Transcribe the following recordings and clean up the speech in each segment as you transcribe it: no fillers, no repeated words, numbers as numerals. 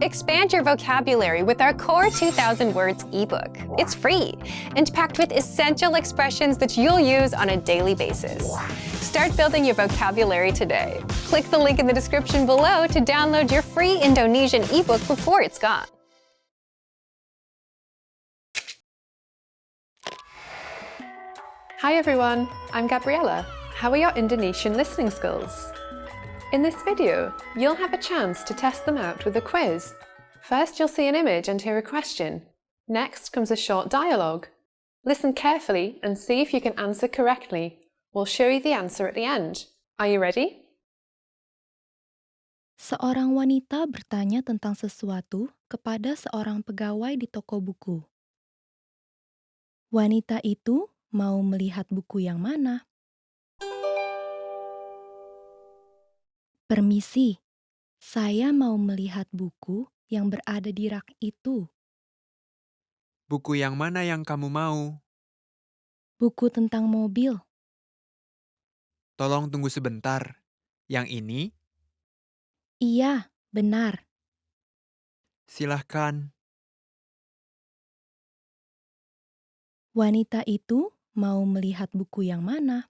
Expand your vocabulary with our Core 2000 Words ebook. It's free and packed with essential expressions that you'll use on a daily basis. Start building your vocabulary today. Click the link in the description below to download your free Indonesian ebook before it's gone. Hi everyone, I'm Gabriella. How are your Indonesian listening skills? In this video, you'll have a chance to test them out with a quiz. First, you'll see an image and hear a question. Next comes a short dialogue. Listen carefully and see if you can answer correctly. We'll show you the answer at the end. Are you ready? Seorang wanita bertanya tentang sesuatu kepada seorang pegawai di toko buku. Wanita itu mau melihat buku yang mana? Permisi, saya mau melihat buku yang berada di rak itu. Buku yang mana yang kamu mau? Buku tentang mobil. Tolong tunggu sebentar. Yang ini, Iya, benar. silahkan. Wanita itu mau melihat buku yang mana?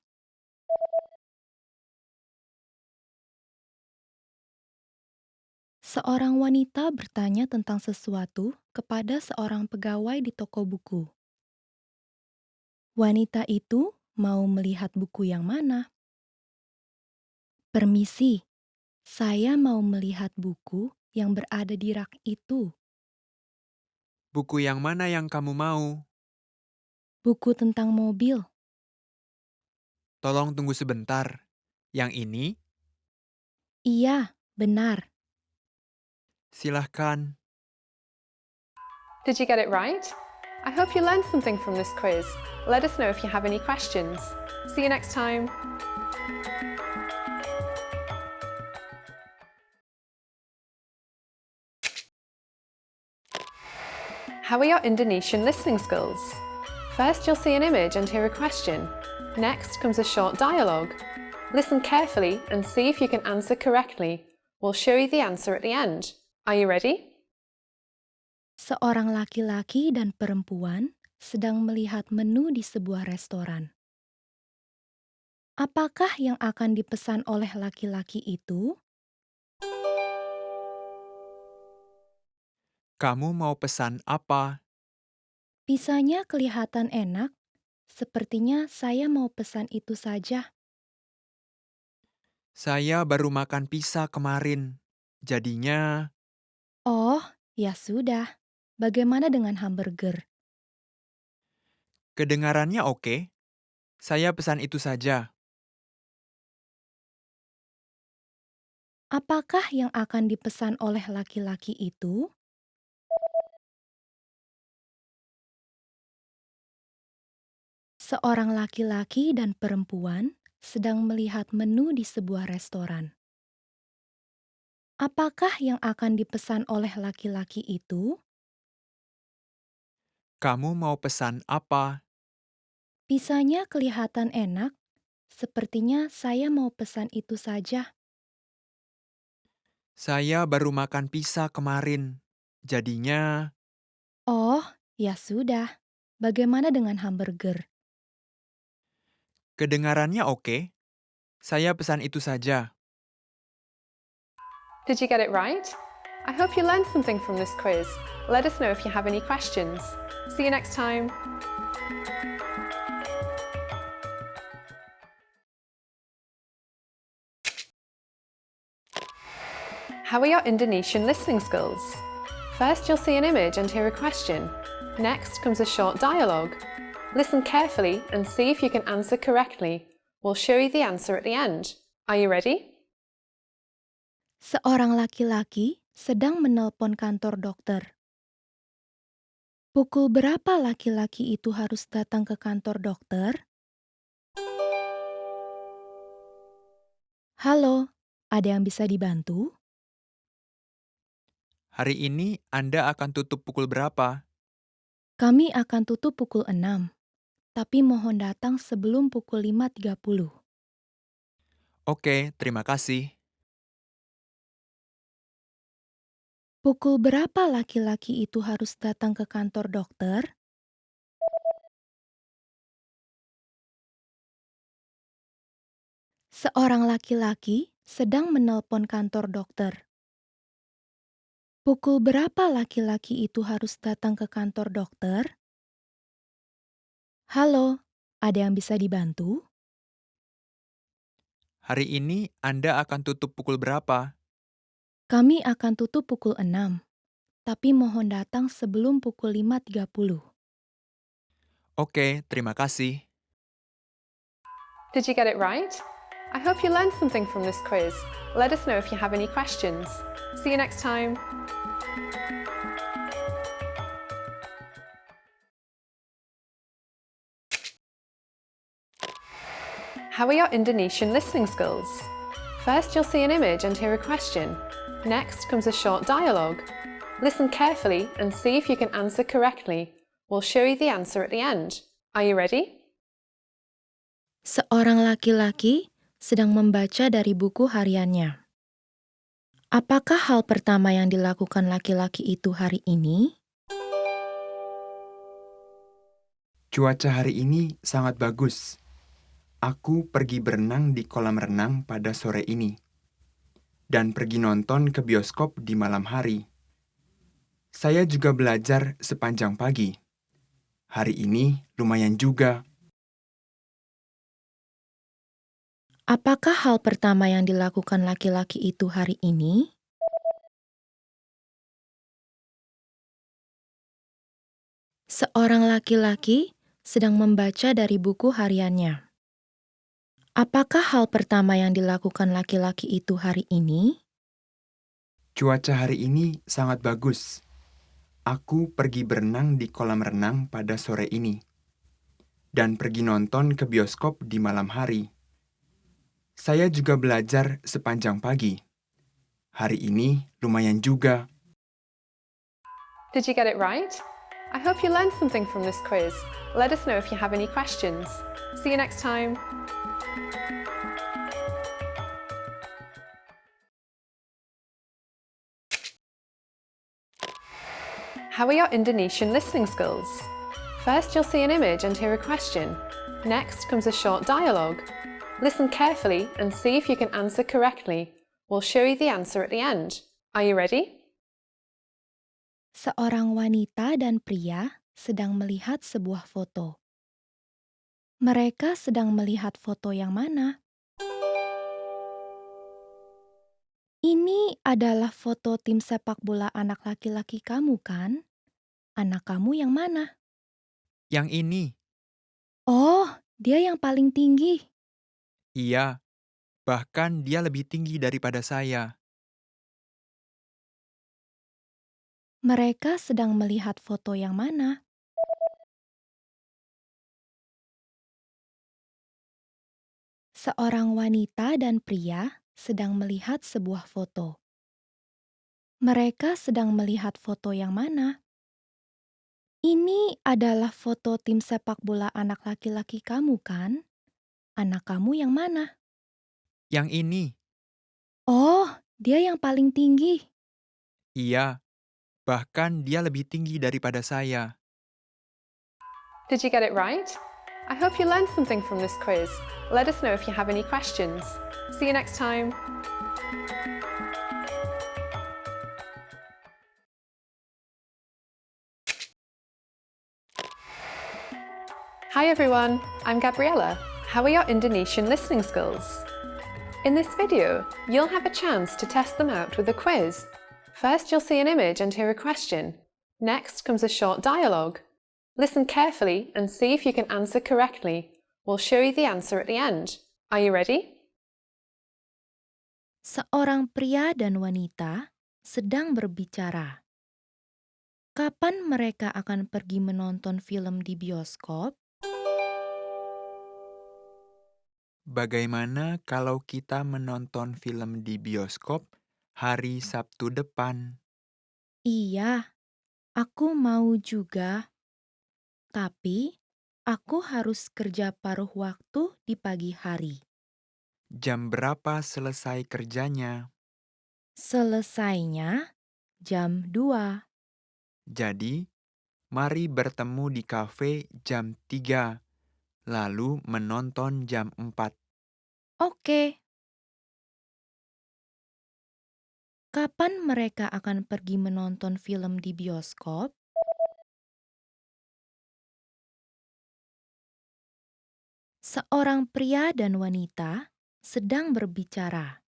Seorang wanita bertanya tentang sesuatu kepada seorang pegawai di toko buku. Wanita itu mau melihat buku yang mana? Permisi, saya mau melihat buku yang berada di rak itu. Buku yang mana yang kamu mau? Buku tentang mobil. Tolong tunggu sebentar. Yang ini, Iya, benar. silahkan. Did you get it right? I hope you learned something from this quiz. Let us know if you have any questions. See you next time. How are your Indonesian listening skills? First, you'll see an image and hear a question. Next comes a short dialogue. Listen carefully and see if you can answer correctly. We'll show you the answer at the end. Are you ready? Seorang laki-laki dan perempuan sedang melihat menu di sebuah restoran. Apakah yang akan dipesan oleh laki-laki itu? Kamu mau pesan apa? Pisanya kelihatan enak. Sepertinya saya mau pesan itu saja. Saya baru makan pizza kemarin. Jadinya, Oh, ya sudah. Bagaimana dengan hamburger? kedengarannya oke. Saya pesan itu saja. Apakah yang akan dipesan oleh laki-laki itu? Seorang laki-laki dan perempuan sedang melihat menu di sebuah restoran. Apakah yang akan dipesan oleh laki-laki itu? Kamu mau pesan apa? Pisanya kelihatan enak. Sepertinya saya mau pesan itu saja. Saya baru makan pizza kemarin. Jadinya, Oh, ya sudah. Bagaimana dengan hamburger? kedengarannya oke. Saya pesan itu saja. Did you get it right? I hope you learned something from this quiz. Let us know if you have any questions. See you next time. How are your Indonesian listening skills? First, you'll see an image and hear a question. Next comes a short dialogue. Listen carefully and see if you can answer correctly. We'll show you the answer at the end. Are you ready? Seorang laki-laki sedang menelpon kantor dokter. Pukul berapa laki-laki itu harus datang ke kantor dokter? Halo, ada yang bisa dibantu? Hari ini Anda akan tutup pukul berapa? Kami akan tutup pukul 6, tapi mohon datang sebelum pukul 5.30. Oke, terima kasih. Pukul berapa laki-laki itu harus datang ke kantor dokter? Seorang laki-laki sedang menelpon kantor dokter. Pukul berapa laki-laki itu harus datang ke kantor dokter? Halo, ada yang bisa dibantu? Hari ini Anda akan tutup pukul berapa? Kami akan tutup pukul 6, tapi mohon datang sebelum pukul 5.30. Oke, terima kasih. Did you get it right? I hope you learned something from this quiz. Let us know if you have any questions. See you next time. How are your Indonesian listening skills? First, you'll see an image and hear a question. Next comes a short dialogue. Listen carefully and see if you can answer correctly. We'll show you the answer at the end. Are you ready? Seorang laki-laki sedang membaca dari buku hariannya. Apakah hal pertama yang dilakukan laki-laki itu hari ini? Cuaca hari ini sangat bagus. Aku pergi berenang di kolam renang pada sore ini. Dan pergi nonton ke bioskop di malam hari. Saya juga belajar sepanjang pagi. Hari ini lumayan juga. Apakah hal pertama yang dilakukan laki-laki itu hari ini? Seorang laki-laki sedang membaca dari buku hariannya. Apakah hal pertama yang dilakukan laki-laki itu hari ini? Cuaca hari ini sangat bagus. Aku pergi berenang di kolam renang pada sore ini. Dan pergi nonton ke bioskop di malam hari. Saya juga belajar sepanjang pagi. Hari ini lumayan juga. Did you get it right? I hope you learned something from this quiz. Let us know if you have any questions. See you next time. How are your Indonesian listening skills? First, you'll see an image and hear a question. Next comes a short dialogue. Listen carefully and see if you can answer correctly. We'll show you the answer at the end. Are you ready? Seorang wanita dan pria sedang melihat sebuah foto. Mereka sedang melihat foto yang mana? Ini adalah foto tim sepak bola anak laki-laki kamu, kan? Anak kamu yang mana? Yang ini, Oh, dia yang paling tinggi. iya, bahkan dia lebih tinggi daripada saya. Mereka sedang melihat foto yang mana? Seorang wanita dan pria sedang melihat sebuah foto. Mereka sedang melihat foto yang mana? Ini adalah foto tim sepak bola anak laki-laki kamu, kan? Anak kamu yang mana? Yang ini, Oh, dia yang paling tinggi. iya, bahkan dia lebih tinggi daripada saya. Did you get it right? I hope you learned something from this quiz. Let us know if you have any questions. See you next time. Hi everyone, I'm Gabriella. How are your Indonesian listening skills? In this video, you'll have a chance to test them out with a quiz. First, you'll see an image and hear a question. Next comes a short dialogue. Listen carefully and see if you can answer correctly. We'll show you the answer at the end. Are you ready? Seorang pria dan wanita sedang berbicara. Kapan mereka akan pergi menonton film di bioskop? Bagaimana kalau kita menonton film di bioskop hari Sabtu depan? Iya, aku mau juga. Tapi, aku harus kerja paruh waktu di pagi hari. Jam berapa selesai kerjanya? Selesainya jam 2. Jadi, mari bertemu di kafe jam 3, lalu menonton jam 4. Oke. Kapan mereka akan pergi menonton film di bioskop? Seorang pria dan wanita sedang berbicara.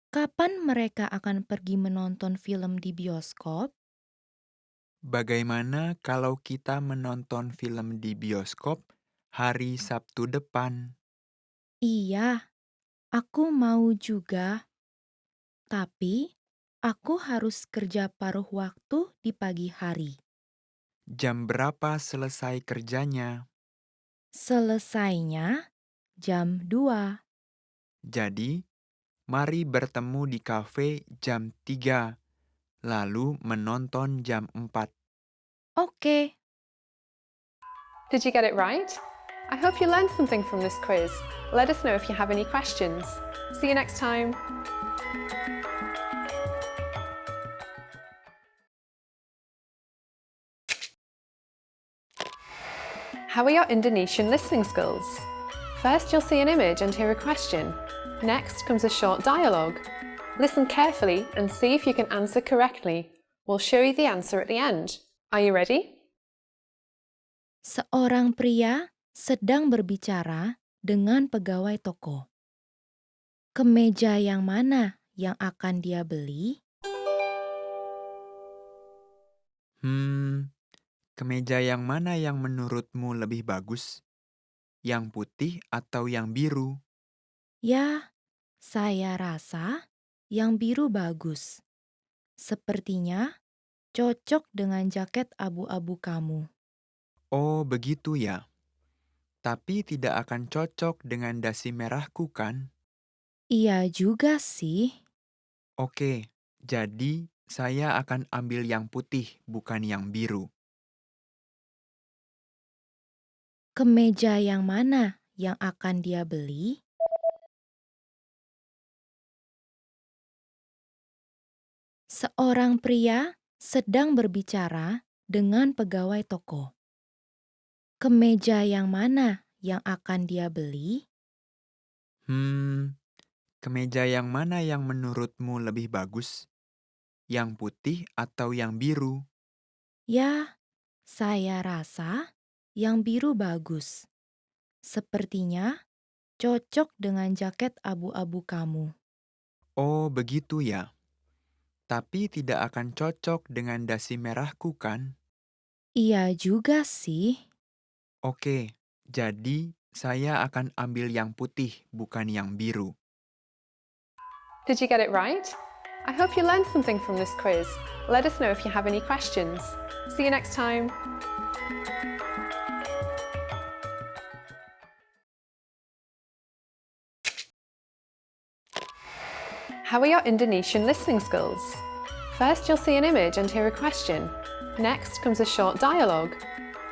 Kapan mereka akan pergi menonton film di bioskop? Bagaimana kalau kita menonton film di bioskop hari Sabtu depan? Iya, aku mau juga. Tapi, aku harus kerja paruh waktu di pagi hari. Jam berapa selesai kerjanya? Selesainya jam 2. Jadi, mari bertemu di kafe jam 3, lalu menonton jam 4. Oke, Did you get it right? I hope you learned something from this quiz. Let us know if you have any questions. See you next time. How are your Indonesian listening skills? First, you'll see an image and hear a question. Next comes a short dialogue. Listen carefully and see if you can answer correctly. We'll show you the answer at the end. Are you ready? seorang pria sedang berbicara dengan pegawai toko. Kemeja yang mana yang akan dia beli? Kemeja yang mana yang menurutmu lebih bagus? Yang putih atau yang biru? Ya, saya rasa yang biru bagus. Sepertinya cocok dengan jaket abu-abu kamu. Oh, begitu ya. Tapi tidak akan cocok dengan dasi merahku kan? Iya juga sih. Oke, jadi saya akan ambil yang putih, bukan yang biru. Kemeja yang mana yang akan dia beli? Seorang pria sedang berbicara dengan pegawai toko. Kemeja yang mana yang akan dia beli? Kemeja yang mana yang menurutmu lebih bagus? Yang putih atau yang biru? Ya, saya rasa yang biru bagus. Sepertinya cocok dengan jaket abu-abu kamu. Oh, begitu ya. Tapi tidak akan cocok dengan dasi merahku kan? Iya juga sih. Oke, jadi saya akan ambil yang putih, bukan yang biru. Did you get it right? I hope you learned something from this quiz. Let us know if you have any questions. See you next time. How are your Indonesian listening skills? First, you'll see an image and hear a question. Next comes a short dialogue.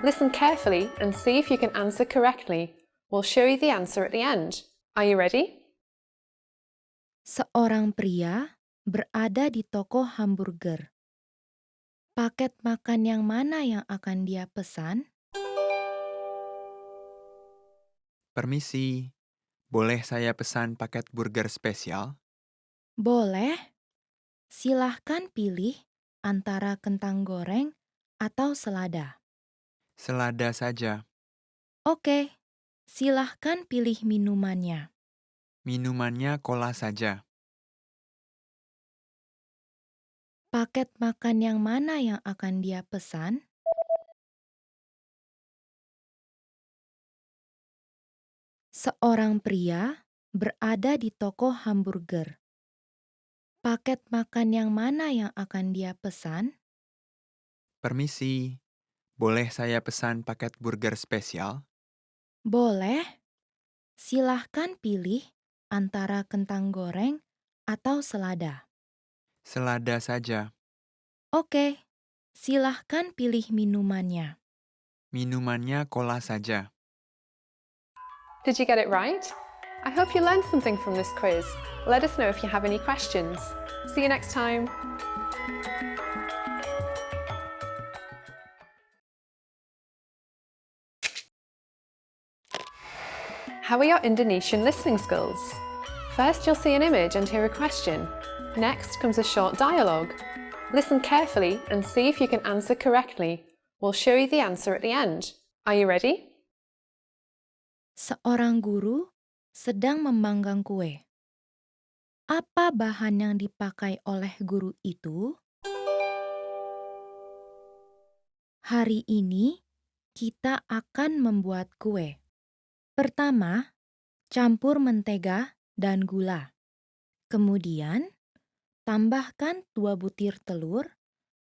Listen carefully and see if you can answer correctly. We'll show you the answer at the end. Are you ready? Seorang pria berada di toko hamburger. Paket makan yang mana yang akan dia pesan? Permisi, boleh saya pesan paket burger spesial? Boleh. Silahkan pilih antara kentang goreng atau selada. Selada saja. Oke, silahkan pilih minumannya. Minumannya cola saja. Paket makan yang mana yang akan dia pesan? Seorang pria berada di toko hamburger. Paket makan yang mana yang akan dia pesan? Permisi, boleh saya pesan paket burger spesial? Boleh. Silahkan pilih antara kentang goreng atau selada. Selada saja. Oke, silahkan pilih minumannya. Minumannya cola saja. Did you get it right? I hope you learned something from this quiz. Let us know if you have any questions. See you next time. How are your Indonesian listening skills? First, you'll see an image and hear a question. Next comes a short dialogue. Listen carefully and see if you can answer correctly. We'll show you the answer at the end. Are you ready? Seorang guru sedang memanggang kue. Apa bahan yang dipakai oleh guru itu? Hari ini kita akan membuat kue. Pertama, campur mentega dan gula. Kemudian, tambahkan 2 butir telur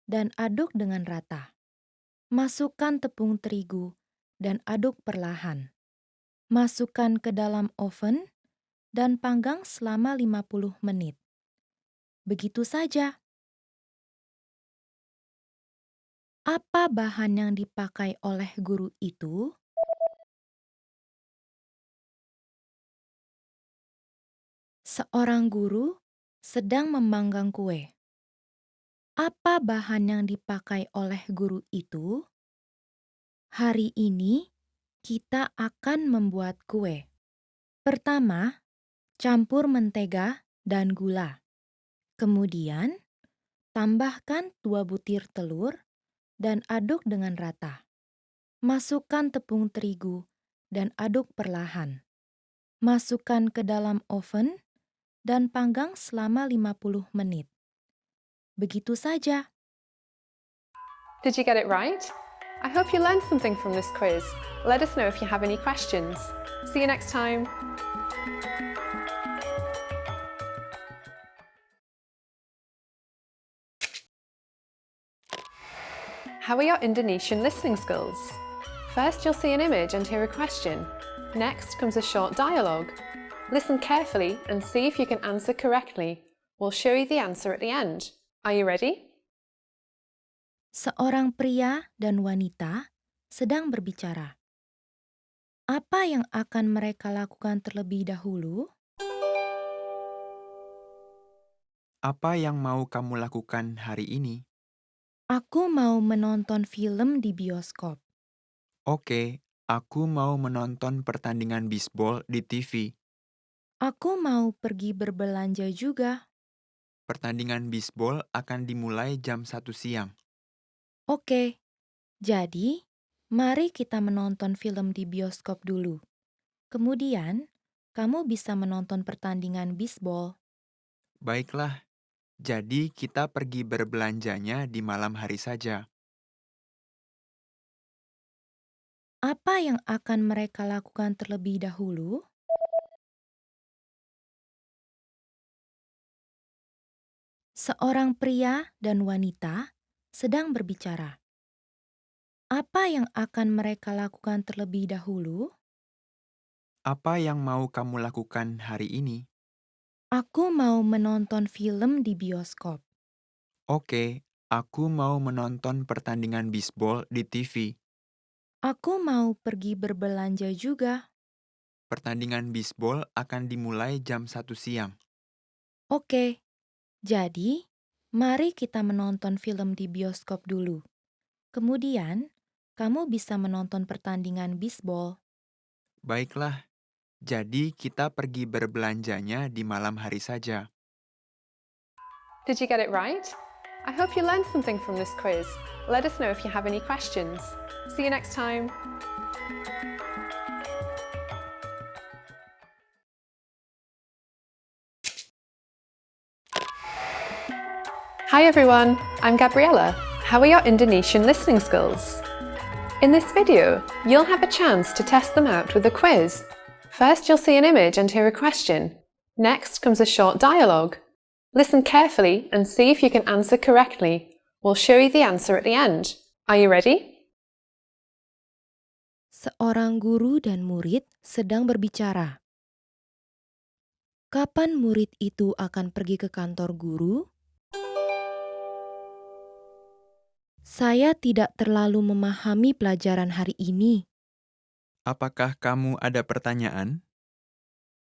dan aduk dengan rata. Masukkan tepung terigu dan aduk perlahan. Masukkan ke dalam oven dan panggang selama 50 menit. Begitu saja. Apa bahan yang dipakai oleh guru itu? Seorang guru sedang memanggang kue. Apa bahan yang dipakai oleh guru itu? Hari ini kita akan membuat kue. Pertama, campur mentega dan gula. Kemudian, tambahkan 2 butir telur dan aduk dengan rata. Masukkan tepung terigu dan aduk perlahan. Masukkan ke dalam oven dan panggang selama 50 menit. Begitu saja. Did you get it right? I hope you learned something from this quiz. Let us know if you have any questions. See you next time. How are your Indonesian listening skills? First, you'll see an image and hear a question. Next comes a short dialogue. Listen carefully and see if you can answer correctly. We'll show you the answer at the end. Are you ready? Seorang pria dan wanita sedang berbicara. Apa yang akan mereka lakukan terlebih dahulu? Apa yang mau kamu lakukan hari ini? Aku mau menonton film di bioskop. Oke, aku mau menonton pertandingan bisbol di TV. Aku mau pergi berbelanja juga. Pertandingan bisbol akan dimulai jam 1 siang. Oke, jadi mari kita menonton film di bioskop dulu. Kemudian, kamu bisa menonton pertandingan bisbol. Baiklah, jadi kita pergi berbelanjanya di malam hari saja. Apa yang akan mereka lakukan terlebih dahulu? Seorang pria dan wanita sedang berbicara. Apa yang akan mereka lakukan terlebih dahulu? Apa yang mau kamu lakukan hari ini? Aku mau menonton film di bioskop. Oke, aku mau menonton pertandingan bisbol di TV. Aku mau pergi berbelanja juga. Pertandingan bisbol akan dimulai jam 1 siang. Oke, jadi mari kita menonton film di bioskop dulu. Kemudian, kamu bisa menonton pertandingan bisbol. Baiklah, jadi kita pergi berbelanjanya di malam hari saja. Did you get it right? I hope you learned something from this quiz. Let us know if you have any questions. See you next time. Hi everyone, I'm Gabriella. How are your Indonesian listening skills? In this video, you'll have a chance to test them out with a quiz. First, you'll see an image and hear a question. Next comes a short dialogue. Listen carefully and see if you can answer correctly. We'll show you the answer at the end. Are you ready? Seorang guru dan murid sedang berbicara. Kapan murid itu akan pergi ke kantor guru? Saya tidak terlalu memahami pelajaran hari ini. Apakah kamu ada pertanyaan?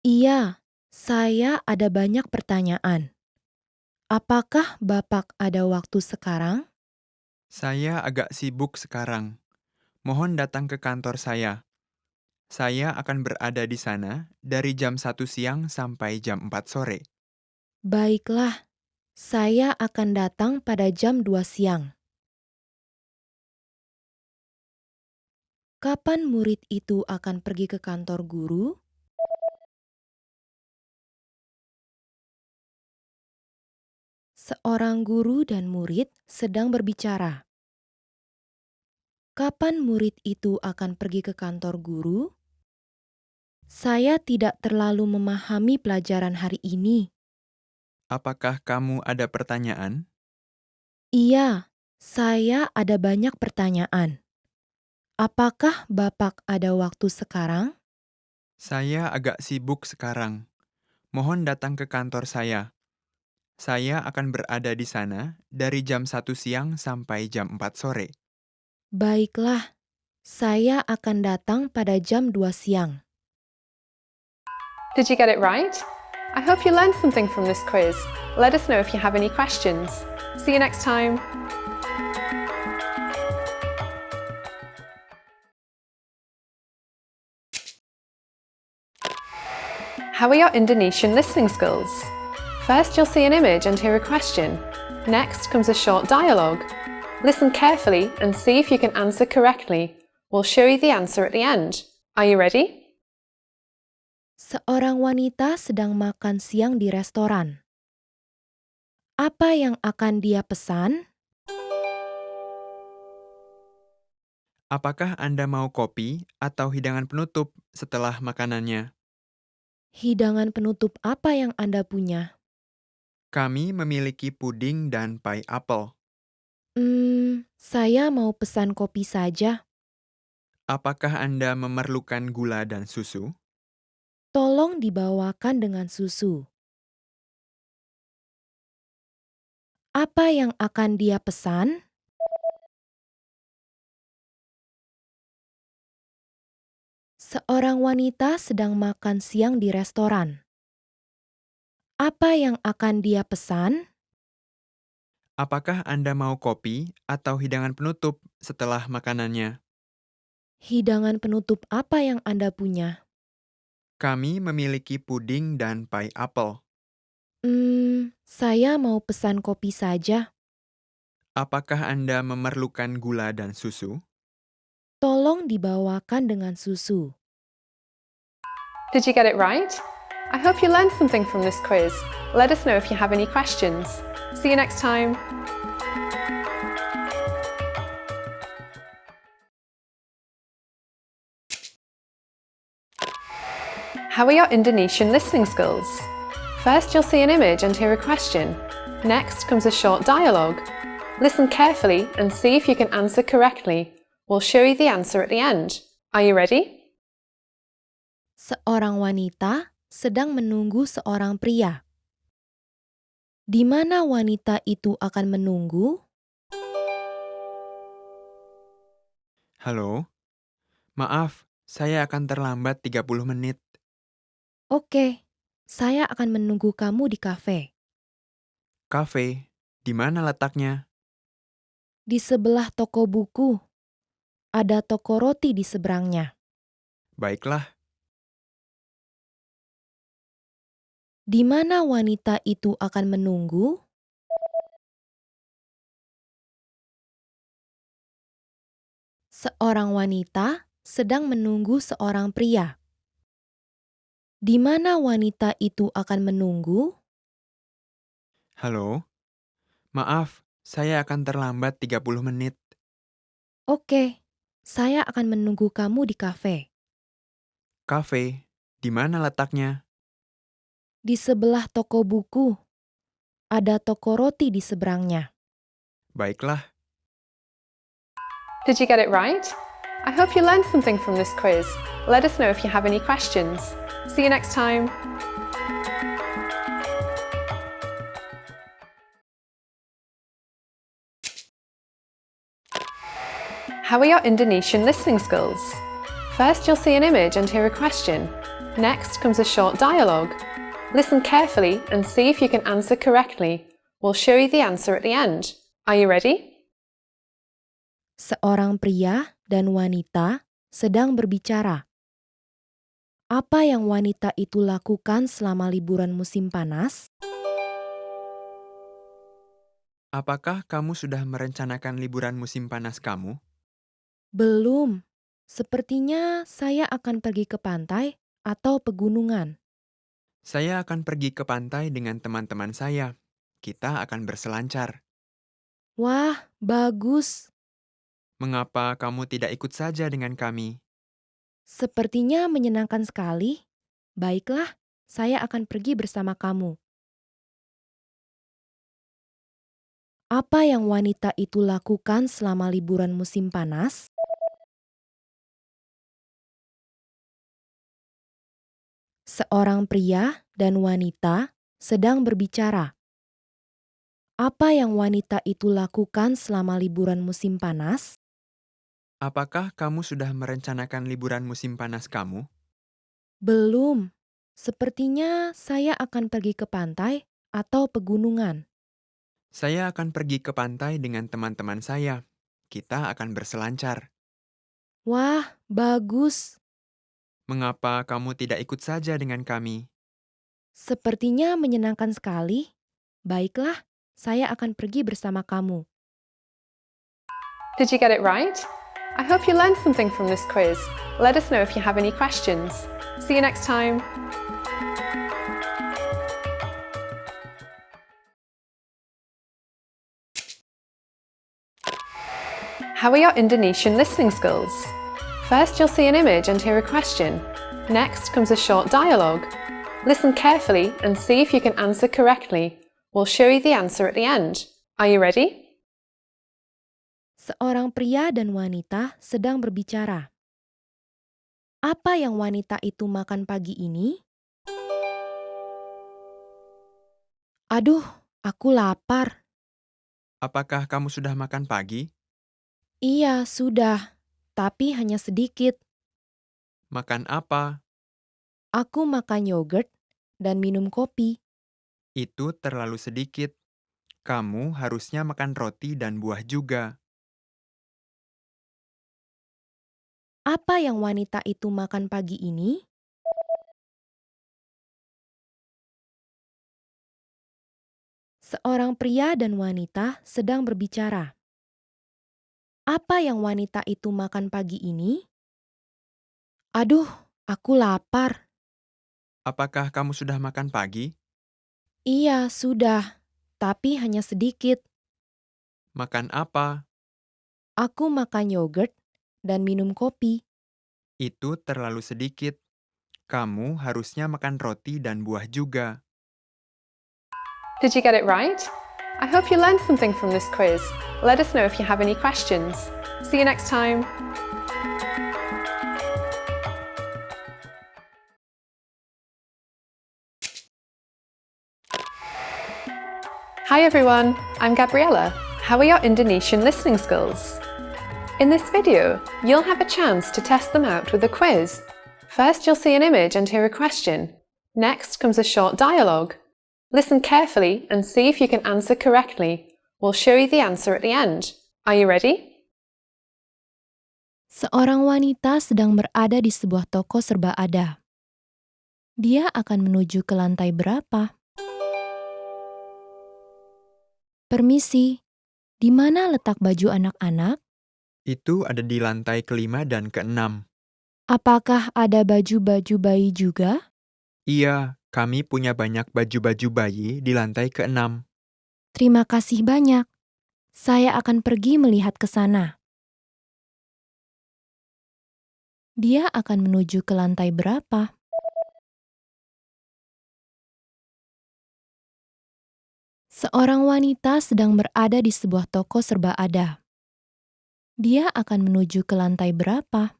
Iya, saya ada banyak pertanyaan. Apakah Bapak ada waktu sekarang? Saya agak sibuk sekarang. Mohon datang ke kantor saya. Saya akan berada di sana dari jam 1 siang sampai jam 4 sore. Baiklah, saya akan datang pada jam 2 siang. Kapan murid itu akan pergi ke kantor guru? Seorang guru dan murid sedang berbicara. Kapan murid itu akan pergi ke kantor guru? Saya tidak terlalu memahami pelajaran hari ini. Apakah kamu ada pertanyaan? Iya, saya ada banyak pertanyaan. Apakah Bapak ada waktu sekarang? Saya agak sibuk sekarang. Mohon datang ke kantor saya. Saya akan berada di sana dari jam 1 siang sampai jam 4 sore. Baiklah, saya akan datang pada jam 2 siang. Did you get it right? I hope you learned something from this quiz. Let us know if you have any questions. See you next time. How are your Indonesian listening skills? First, you'll see an image and hear a question. Next comes a short dialogue. Listen carefully and see if you can answer correctly. We'll show you the answer at the end. Are you ready? Seorang wanita sedang makan siang di restoran. Apa yang akan dia pesan? Apakah Anda mau kopi atau hidangan penutup setelah makanannya? Hidangan penutup apa yang Anda punya? Kami memiliki puding dan pie apel. Saya mau pesan kopi saja. Apakah Anda memerlukan gula dan susu? Tolong dibawakan dengan susu. Apa yang akan dia pesan? Seorang wanita sedang makan siang di restoran. Apa yang akan dia pesan? Apakah Anda mau kopi atau hidangan penutup setelah makanannya? Hidangan penutup apa yang Anda punya? Kami memiliki puding dan pie apel. Saya mau pesan kopi saja. Apakah Anda memerlukan gula dan susu? Tolong dibawakan dengan susu. Did you get it right? I hope you learned something from this quiz. Let us know if you have any questions. See you next time. How are your Indonesian listening skills? First, you'll see an image and hear a question. Next comes a short dialogue. Listen carefully and see if you can answer correctly. We'll show you the answer at the end. Are you ready? Seorang wanita sedang menunggu seorang pria. Di mana wanita itu akan menunggu? Halo? Maaf, saya akan terlambat 30 menit. Oke, saya akan menunggu kamu di kafe. Kafe, di mana letaknya? Di sebelah toko buku. Ada toko roti di seberangnya. Baiklah, Di mana wanita itu akan menunggu? Seorang wanita sedang menunggu seorang pria. Di mana wanita itu akan menunggu? halo? Maaf, saya akan terlambat 30 menit. Oke, saya akan menunggu kamu di kafe. Kafe, di mana letaknya? Di sebelah toko buku. Ada toko roti di seberangnya. Baiklah, Did you get it right? I hope you learned something from this quiz. Let us know if you have any questions. See you next time. How are your Indonesian listening skills? First, you'll see an image and hear a question. Next comes a short dialogue. Listen carefully and see if you can answer correctly. We'll show you the answer at the end. Are you ready? Seorang pria dan wanita sedang berbicara. Apa yang wanita itu lakukan selama liburan musim panas? Apakah kamu sudah merencanakan liburan musim panas kamu? Belum. Sepertinya saya akan pergi ke pantai atau pegunungan. Saya akan pergi ke pantai dengan teman-teman saya. Kita akan berselancar. Wah, bagus. Mengapa kamu tidak ikut saja dengan kami? Sepertinya menyenangkan sekali. Baiklah, saya akan pergi bersama kamu. Apa yang wanita itu lakukan selama liburan musim panas? Seorang pria dan wanita sedang berbicara. Apa yang wanita itu lakukan selama liburan musim panas? Apakah kamu sudah merencanakan liburan musim panas kamu? Belum. Sepertinya saya akan pergi ke pantai atau pegunungan. Saya akan pergi ke pantai dengan teman-teman saya. Kita akan berselancar. Wah, bagus. Mengapa kamu tidak ikut saja dengan kami? Sepertinya menyenangkan sekali. Baiklah, saya akan pergi bersama kamu. Did you get it right? I hope you learned something from this quiz. Let us know if you have any questions. See you next time. How are your Indonesian listening skills? First, you'll see an image and hear a question. Next comes a short dialogue. Listen carefully and see if you can answer correctly. We'll show you the answer at the end. Are you ready? Seorang pria dan wanita sedang berbicara. Apa yang wanita itu makan pagi ini? Aduh, aku lapar. Apakah kamu sudah makan pagi? Iya, sudah. Tapi hanya sedikit. Makan apa? Aku makan yogurt dan minum kopi. Itu terlalu sedikit. Kamu harusnya makan roti dan buah juga. Apa yang wanita itu makan pagi ini? Seorang pria dan wanita sedang berbicara. Apa yang wanita itu makan pagi ini? Aduh, aku lapar. Apakah kamu sudah makan pagi? Iya, sudah. Tapi hanya sedikit. Makan apa? Aku makan yogurt dan minum kopi. Itu terlalu sedikit. Kamu harusnya makan roti dan buah juga. Did you get it right? I hope you learned something from this quiz. Let us know if you have any questions. See you next time. Hi everyone, I'm Gabriella. How are your Indonesian listening skills? In this video, you'll have a chance to test them out with a quiz. First, you'll see an image and hear a question. Next comes a short dialogue. Listen carefully and see if you can answer correctly. We'll show you the answer at the end. Are you ready? Seorang wanita sedang berada di sebuah toko serba ada. Dia akan menuju ke lantai berapa? Permisi, di mana letak baju anak-anak? Itu ada di lantai kelima dan keenam. Apakah ada baju-baju bayi juga? Iya, kami punya banyak baju-baju bayi di lantai keenam. Terima kasih banyak. Saya akan pergi melihat ke sana. Dia akan menuju ke lantai berapa? Seorang wanita sedang berada di sebuah toko serba ada. Dia akan menuju ke lantai berapa?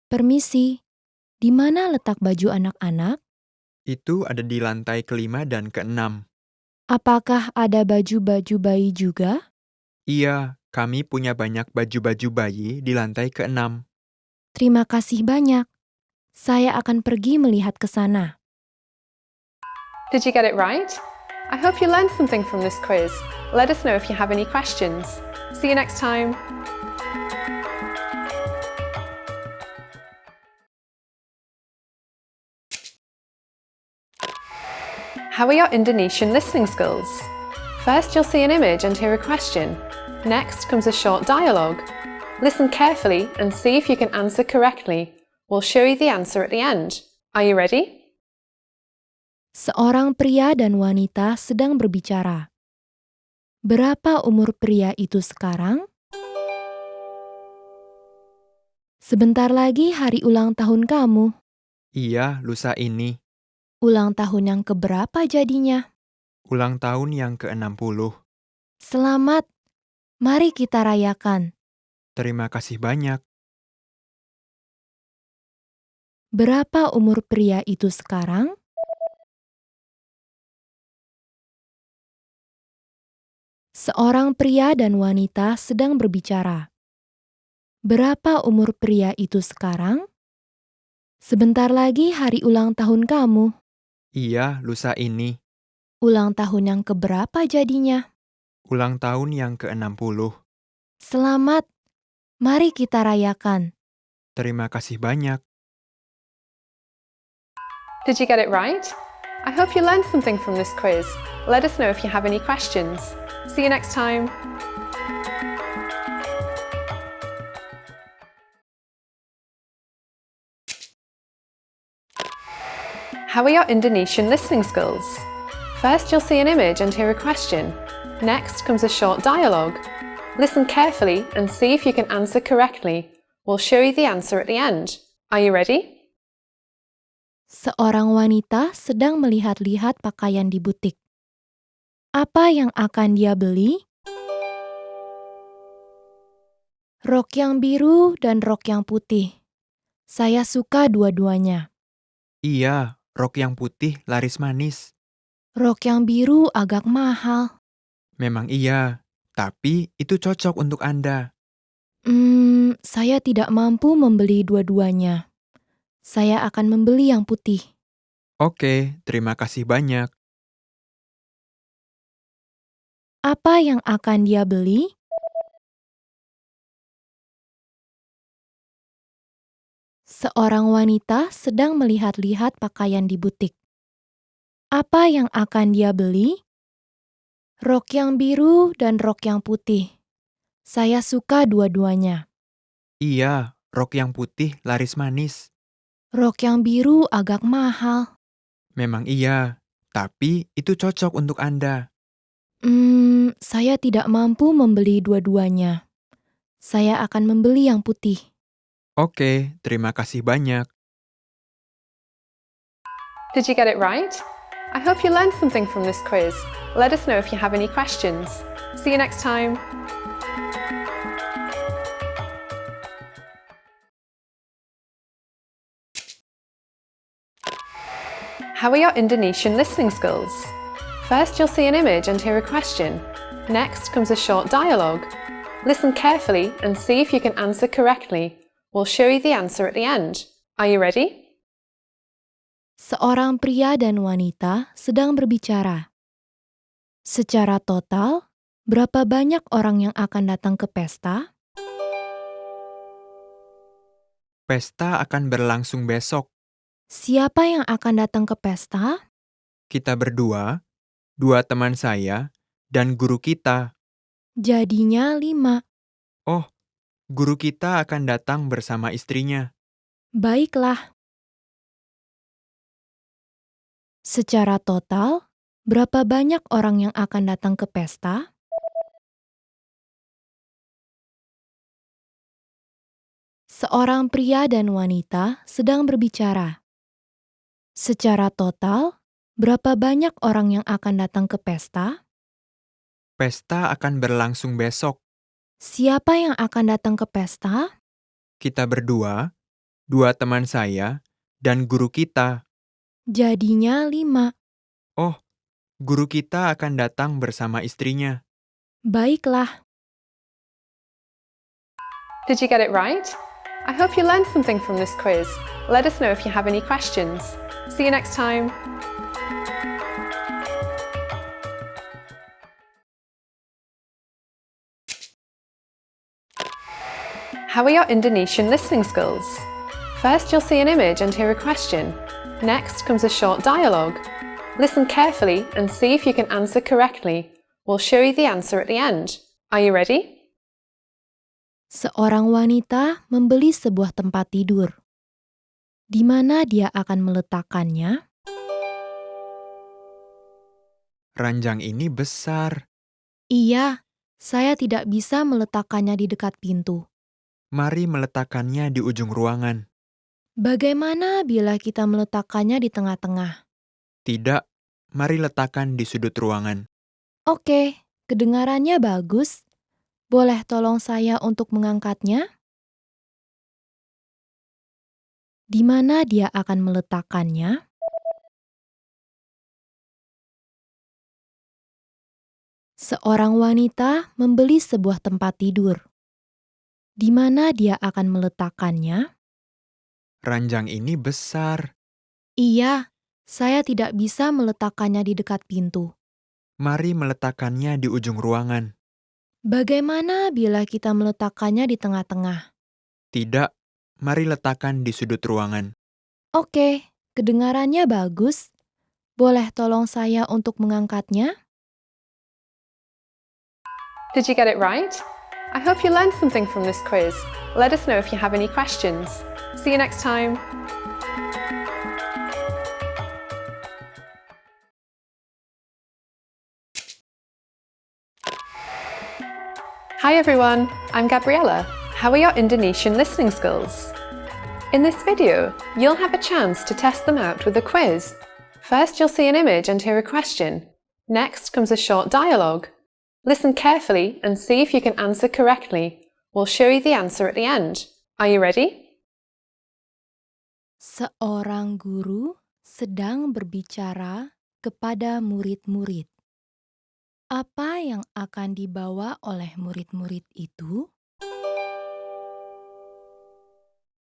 Permisi, di mana letak baju anak-anak? Itu ada di lantai kelima dan keenam. Apakah ada baju-baju bayi juga? Iya, kami punya banyak baju-baju bayi di lantai keenam. Terima kasih banyak. Saya akan pergi melihat ke sana. Did you get it right? I hope you learned something from this quiz. Let us know if you have any questions. See you next time. How are your Indonesian listening skills? First, you'll see an image and hear a question. Next comes a short dialogue. Listen carefully and see if you can answer correctly. We'll show you the answer at the end. Are you ready? Seorang pria dan wanita sedang berbicara. Berapa umur pria itu sekarang? Sebentar lagi hari ulang tahun kamu. Iya, lusa ini. Ulang tahun yang keberapa jadinya? Ulang tahun yang ke-60. Selamat, mari kita rayakan. Terima kasih banyak. Berapa umur pria itu sekarang? Seorang pria dan wanita sedang berbicara. Berapa umur pria itu sekarang? Sebentar lagi hari ulang tahun kamu. Iya, lusa ini. Ulang tahun yang keberapa jadinya? Ulang tahun yang ke-60. Selamat, mari kita rayakan. Terima kasih banyak. Did you get it right? I hope you learned something from this quiz. Let us know if you have any questions. See you next time. How are your Indonesian listening skills? First, you'll see an image and hear a question. Next comes a short dialogue. Listen carefully and see if you can answer correctly. We'll show you the answer at the end. Are you ready? Seorang wanita sedang melihat-lihat pakaian di butik. Apa yang akan dia beli? Rok yang biru dan rok yang putih. Saya suka dua-duanya. Iya, rok yang putih laris manis. Rok yang biru agak mahal. Memang iya, tapi itu cocok untuk Anda. Saya tidak mampu membeli dua-duanya. Saya akan membeli yang putih. Oke, terima kasih banyak. Apa yang akan dia beli? Seorang wanita sedang melihat-lihat pakaian di butik. Apa yang akan dia beli? Rok yang biru dan rok yang putih. Saya suka dua-duanya. Iya, rok yang putih laris manis. Rok yang biru agak mahal. Memang iya, tapi itu cocok untuk Anda. Saya tidak mampu membeli dua-duanya. Saya akan membeli yang putih. Oke, terima kasih banyak. Did you get it right? I hope you learned something from this quiz. Let us know if you have any questions. See you next time. How are your Indonesian listening skills? First, you'll see an image and hear a question. Next comes a short dialogue. Listen carefully and see if you can answer correctly. We'll show you the answer at the end. Are you ready? Seorang pria dan wanita sedang berbicara. Secara total, berapa banyak orang yang akan datang ke pesta? Pesta akan berlangsung besok. Siapa yang akan datang ke pesta? Kita berdua, 2 teman saya, dan guru kita. Jadinya 5. Oh, guru kita akan datang bersama istrinya. Baiklah. Secara total, berapa banyak orang yang akan datang ke pesta? Seorang pria dan wanita sedang berbicara. Secara total, berapa banyak orang yang akan datang ke pesta? Pesta akan berlangsung besok. Siapa yang akan datang ke pesta? Kita berdua, 2 teman saya, dan guru kita. Jadinya 5. Oh, guru kita akan datang bersama istrinya. Baiklah. Did you get it right? I hope you learned something from this quiz. Let us know if you have any questions. See you next time. How are your Indonesian listening skills? First, you'll see an image and hear a question. Next comes a short dialogue. Listen carefully and see if you can answer correctly. We'll show you the answer at the end. Are you ready? Seorang wanita membeli sebuah tempat tidur. Di mana dia akan meletakkannya? Ranjang ini besar. Iya, saya tidak bisa meletakkannya di dekat pintu. Mari meletakkannya di ujung ruangan. Bagaimana bila kita meletakkannya di tengah-tengah? Tidak, mari letakkan di sudut ruangan. Oke, kedengarannya bagus. Boleh tolong saya untuk mengangkatnya? Di mana dia akan meletakkannya? Seorang wanita membeli sebuah tempat tidur. Di mana dia akan meletakkannya? Ranjang ini besar. Iya, saya tidak bisa meletakkannya di dekat pintu. Mari meletakkannya di ujung ruangan. Bagaimana bila kita meletakkannya di tengah-tengah? Tidak, mari letakkan di sudut ruangan. Oke, kedengarannya bagus. Boleh tolong saya untuk mengangkatnya? Did you get it right? I hope you learned something from this quiz. Let us know if you have any questions. See you next time. Hi everyone, I'm Gabriella. How are your Indonesian listening skills? In this video, you'll have a chance to test them out with a quiz. First, you'll see an image and hear a question. Next comes a short dialogue. Listen carefully and see if you can answer correctly. We'll show you the answer at the end. Are you ready? Seorang guru sedang berbicara kepada murid-murid. Apa yang akan dibawa oleh murid-murid itu?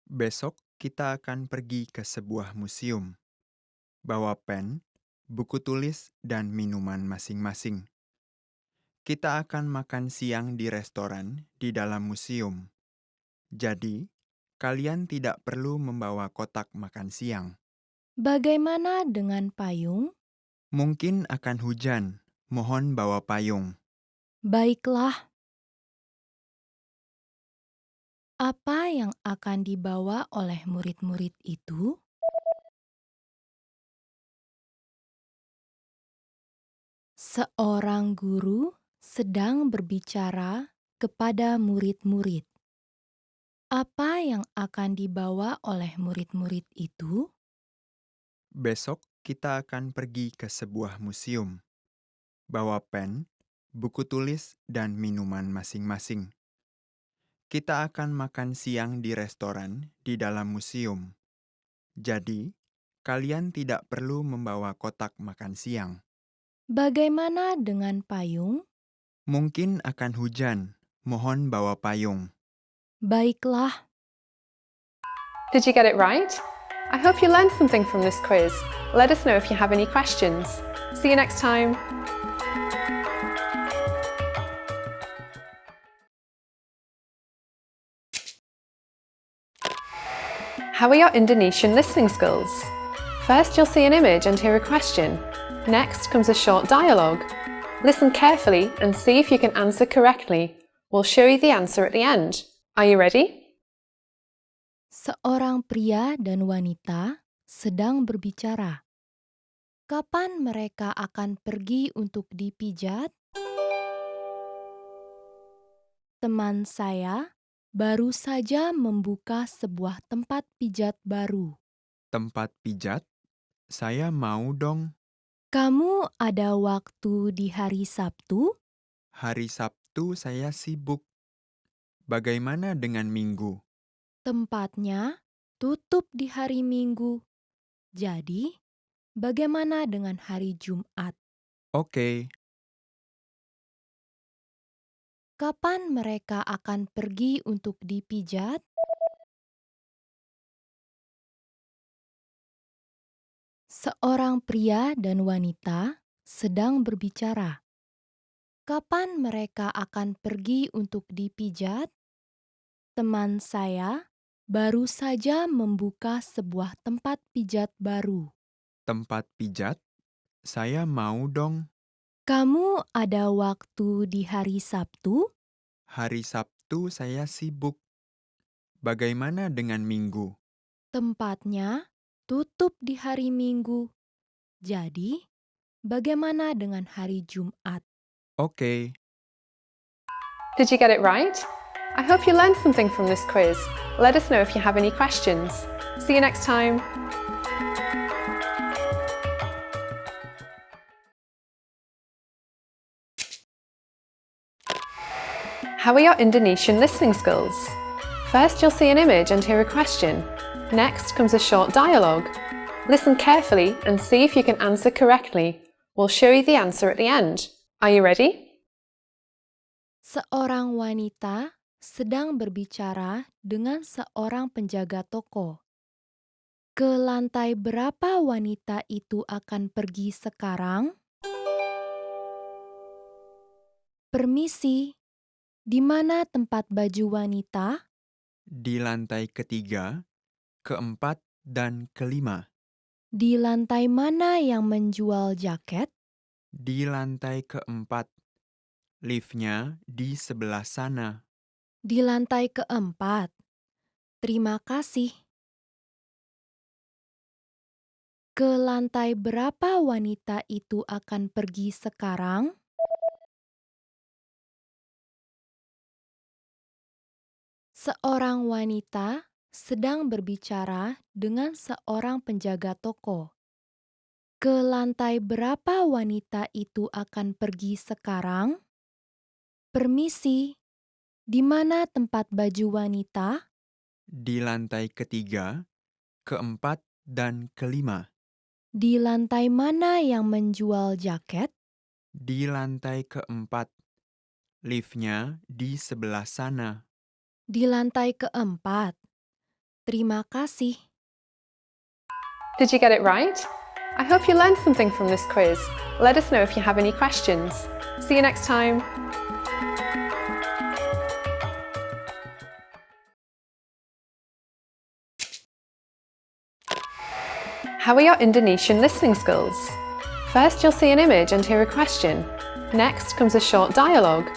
Besok kita akan pergi ke sebuah museum. Bawa pen, buku tulis, dan minuman masing-masing. Kita akan makan siang di restoran di dalam museum. Jadi, kalian tidak perlu membawa kotak makan siang. Bagaimana dengan payung? Mungkin akan hujan, mohon bawa payung. Baiklah. Apa yang akan dibawa oleh murid-murid itu? Seorang guru sedang berbicara kepada murid-murid. Apa yang akan dibawa oleh murid-murid itu? Besok kita akan pergi ke sebuah museum. Bawa pen, buku tulis, dan minuman masing-masing. Kita akan makan siang di restoran di dalam museum. Jadi, kalian tidak perlu membawa kotak makan siang. Bagaimana dengan payung? Mungkin akan hujan, mohon bawa payung. Baiklah. Did you get it right? I hope you learned something from this quiz. Let us know if you have any questions. See you next time. How are your Indonesian listening skills? First, you'll see an image and hear a question. Next comes a short dialogue. Listen carefully and see if you can answer correctly. We'll show you the answer at the end. Are you ready? Seorang pria dan wanita sedang berbicara. Kapan mereka akan pergi untuk dipijat? Teman saya baru saja membuka sebuah tempat pijat baru. Tempat pijat? Saya mau dong. Kamu ada waktu di hari Sabtu? Hari Sabtu saya sibuk. Bagaimana dengan Minggu? Tempatnya tutup di hari Minggu. Jadi, bagaimana dengan hari Jumat? Oke, Kapan mereka akan pergi untuk dipijat? Seorang pria dan wanita sedang berbicara. Kapan mereka akan pergi untuk dipijat? Teman saya baru saja membuka sebuah tempat pijat baru. Tempat pijat? Saya mau dong. Kamu ada waktu di hari Sabtu? Hari Sabtu saya sibuk. Bagaimana dengan Minggu? Tempatnya tutup di hari Minggu. Jadi, bagaimana dengan hari Jumat? Oke. Did you get it right? I hope you learned something from this quiz. Let us know if you have any questions. See you next time. How are your Indonesian listening skills? First, you'll see an image and hear a question. Next comes a short dialogue. Listen carefully and see if you can answer correctly. We'll show you the answer at the end. Are you ready? Seorang wanita sedang berbicara dengan seorang penjaga toko. Ke lantai berapa wanita itu akan pergi sekarang? Permisi, di mana tempat baju wanita? Di lantai ketiga, keempat, dan kelima. Di lantai mana yang menjual jaket? Di lantai keempat. Liftnya di sebelah sana. Di lantai keempat. Terima kasih. Ke lantai berapa wanita itu akan pergi sekarang? Seorang wanita sedang berbicara dengan seorang penjaga toko. Ke lantai berapa wanita itu akan pergi sekarang? Permisi, di mana tempat baju wanita? Di lantai ketiga, keempat, dan kelima. Di lantai mana yang menjual jaket? Di lantai keempat. Liftnya di sebelah sana. Di lantai keempat. Terima kasih. Did you get it right? I hope you learned something from this quiz. Let us know if you have any questions. See you next time. How are your Indonesian listening skills? First, you'll see an image and hear a question. Next comes a short dialogue.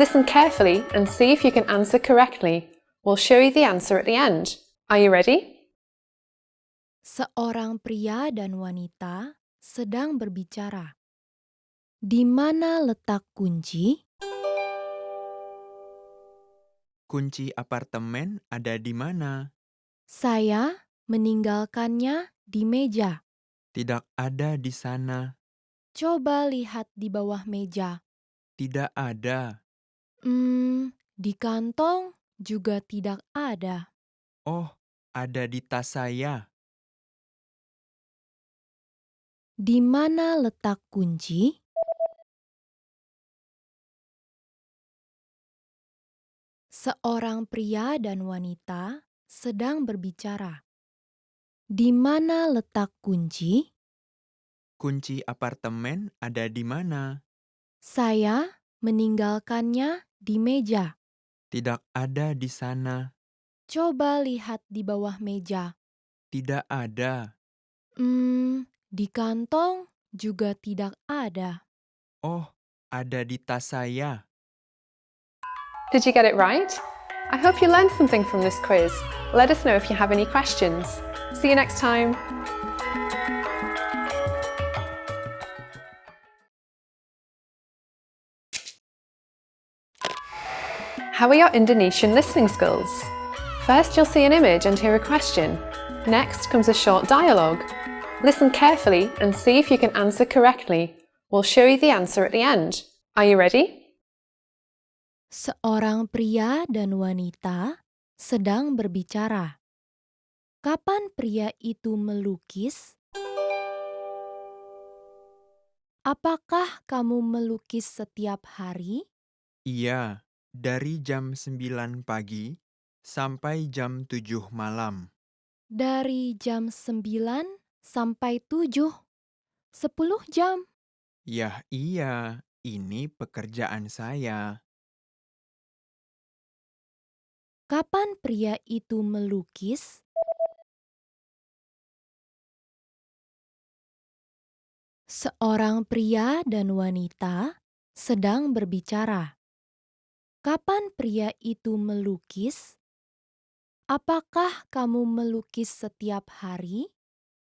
Listen carefully and see if you can answer correctly. We'll show you the answer at the end. Are you ready? Seorang pria dan wanita sedang berbicara. Di mana letak kunci? Kunci apartemen ada di mana? Saya meninggalkannya di meja. Tidak ada di sana. Coba lihat di bawah meja. Tidak ada. Di kantong juga tidak ada. Oh, ada di tas saya. Di mana letak kunci? Seorang pria dan wanita sedang berbicara. Di mana letak kunci? Kunci apartemen ada di mana? Saya meninggalkannya di meja. Tidak ada di sana. Coba lihat di bawah meja. Tidak ada. Di kantong juga tidak ada. Oh, ada di tas saya. Did you get it right? I hope you learned something from this quiz. Let us know if you have any questions. See you next time. How are your Indonesian listening skills? First, you'll see an image and hear a question. Next comes a short dialogue. Listen carefully and see if you can answer correctly. We'll show you the answer at the end. Are you ready? Seorang pria dan wanita sedang berbicara. Kapan pria itu melukis? Apakah kamu melukis setiap hari? Iya, dari jam 9 pagi sampai jam 7 malam. Dari jam 9 sampai 7, 10 jam. Yah iya, ini pekerjaan saya. Kapan pria itu melukis? Seorang pria dan wanita sedang berbicara. Kapan pria itu melukis? Apakah kamu melukis setiap hari?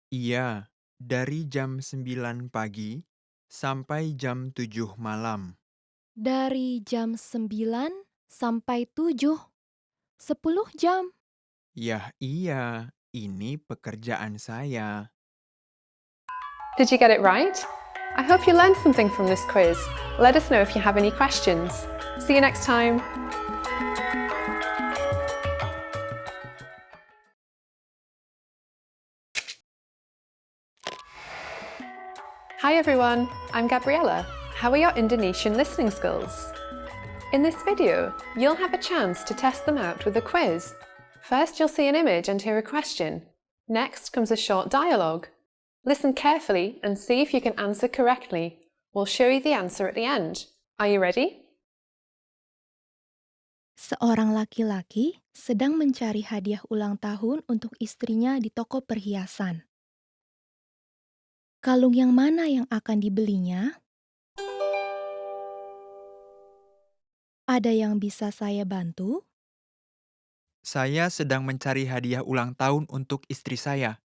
Iya, dari jam 9 pagi sampai jam 7 malam. Dari jam 9 sampai 7, 10 jam. Yah iya, ini pekerjaan saya. Did you get it right? I hope you learned something from this quiz. Let us know if you have any questions. See you next time. Hi everyone, I'm Gabriella. How are your Indonesian listening skills? In this video, you'll have a chance to test them out with a quiz. First, you'll see an image and hear a question. Next comes a short dialogue. Listen carefully and see if you can answer correctly. We'll show you the answer at the end. Are you ready? Seorang laki-laki sedang mencari hadiah ulang tahun untuk istrinya di toko perhiasan. Kalung yang mana yang akan dibelinya? Ada yang bisa saya bantu? Saya sedang mencari hadiah ulang tahun untuk istri saya.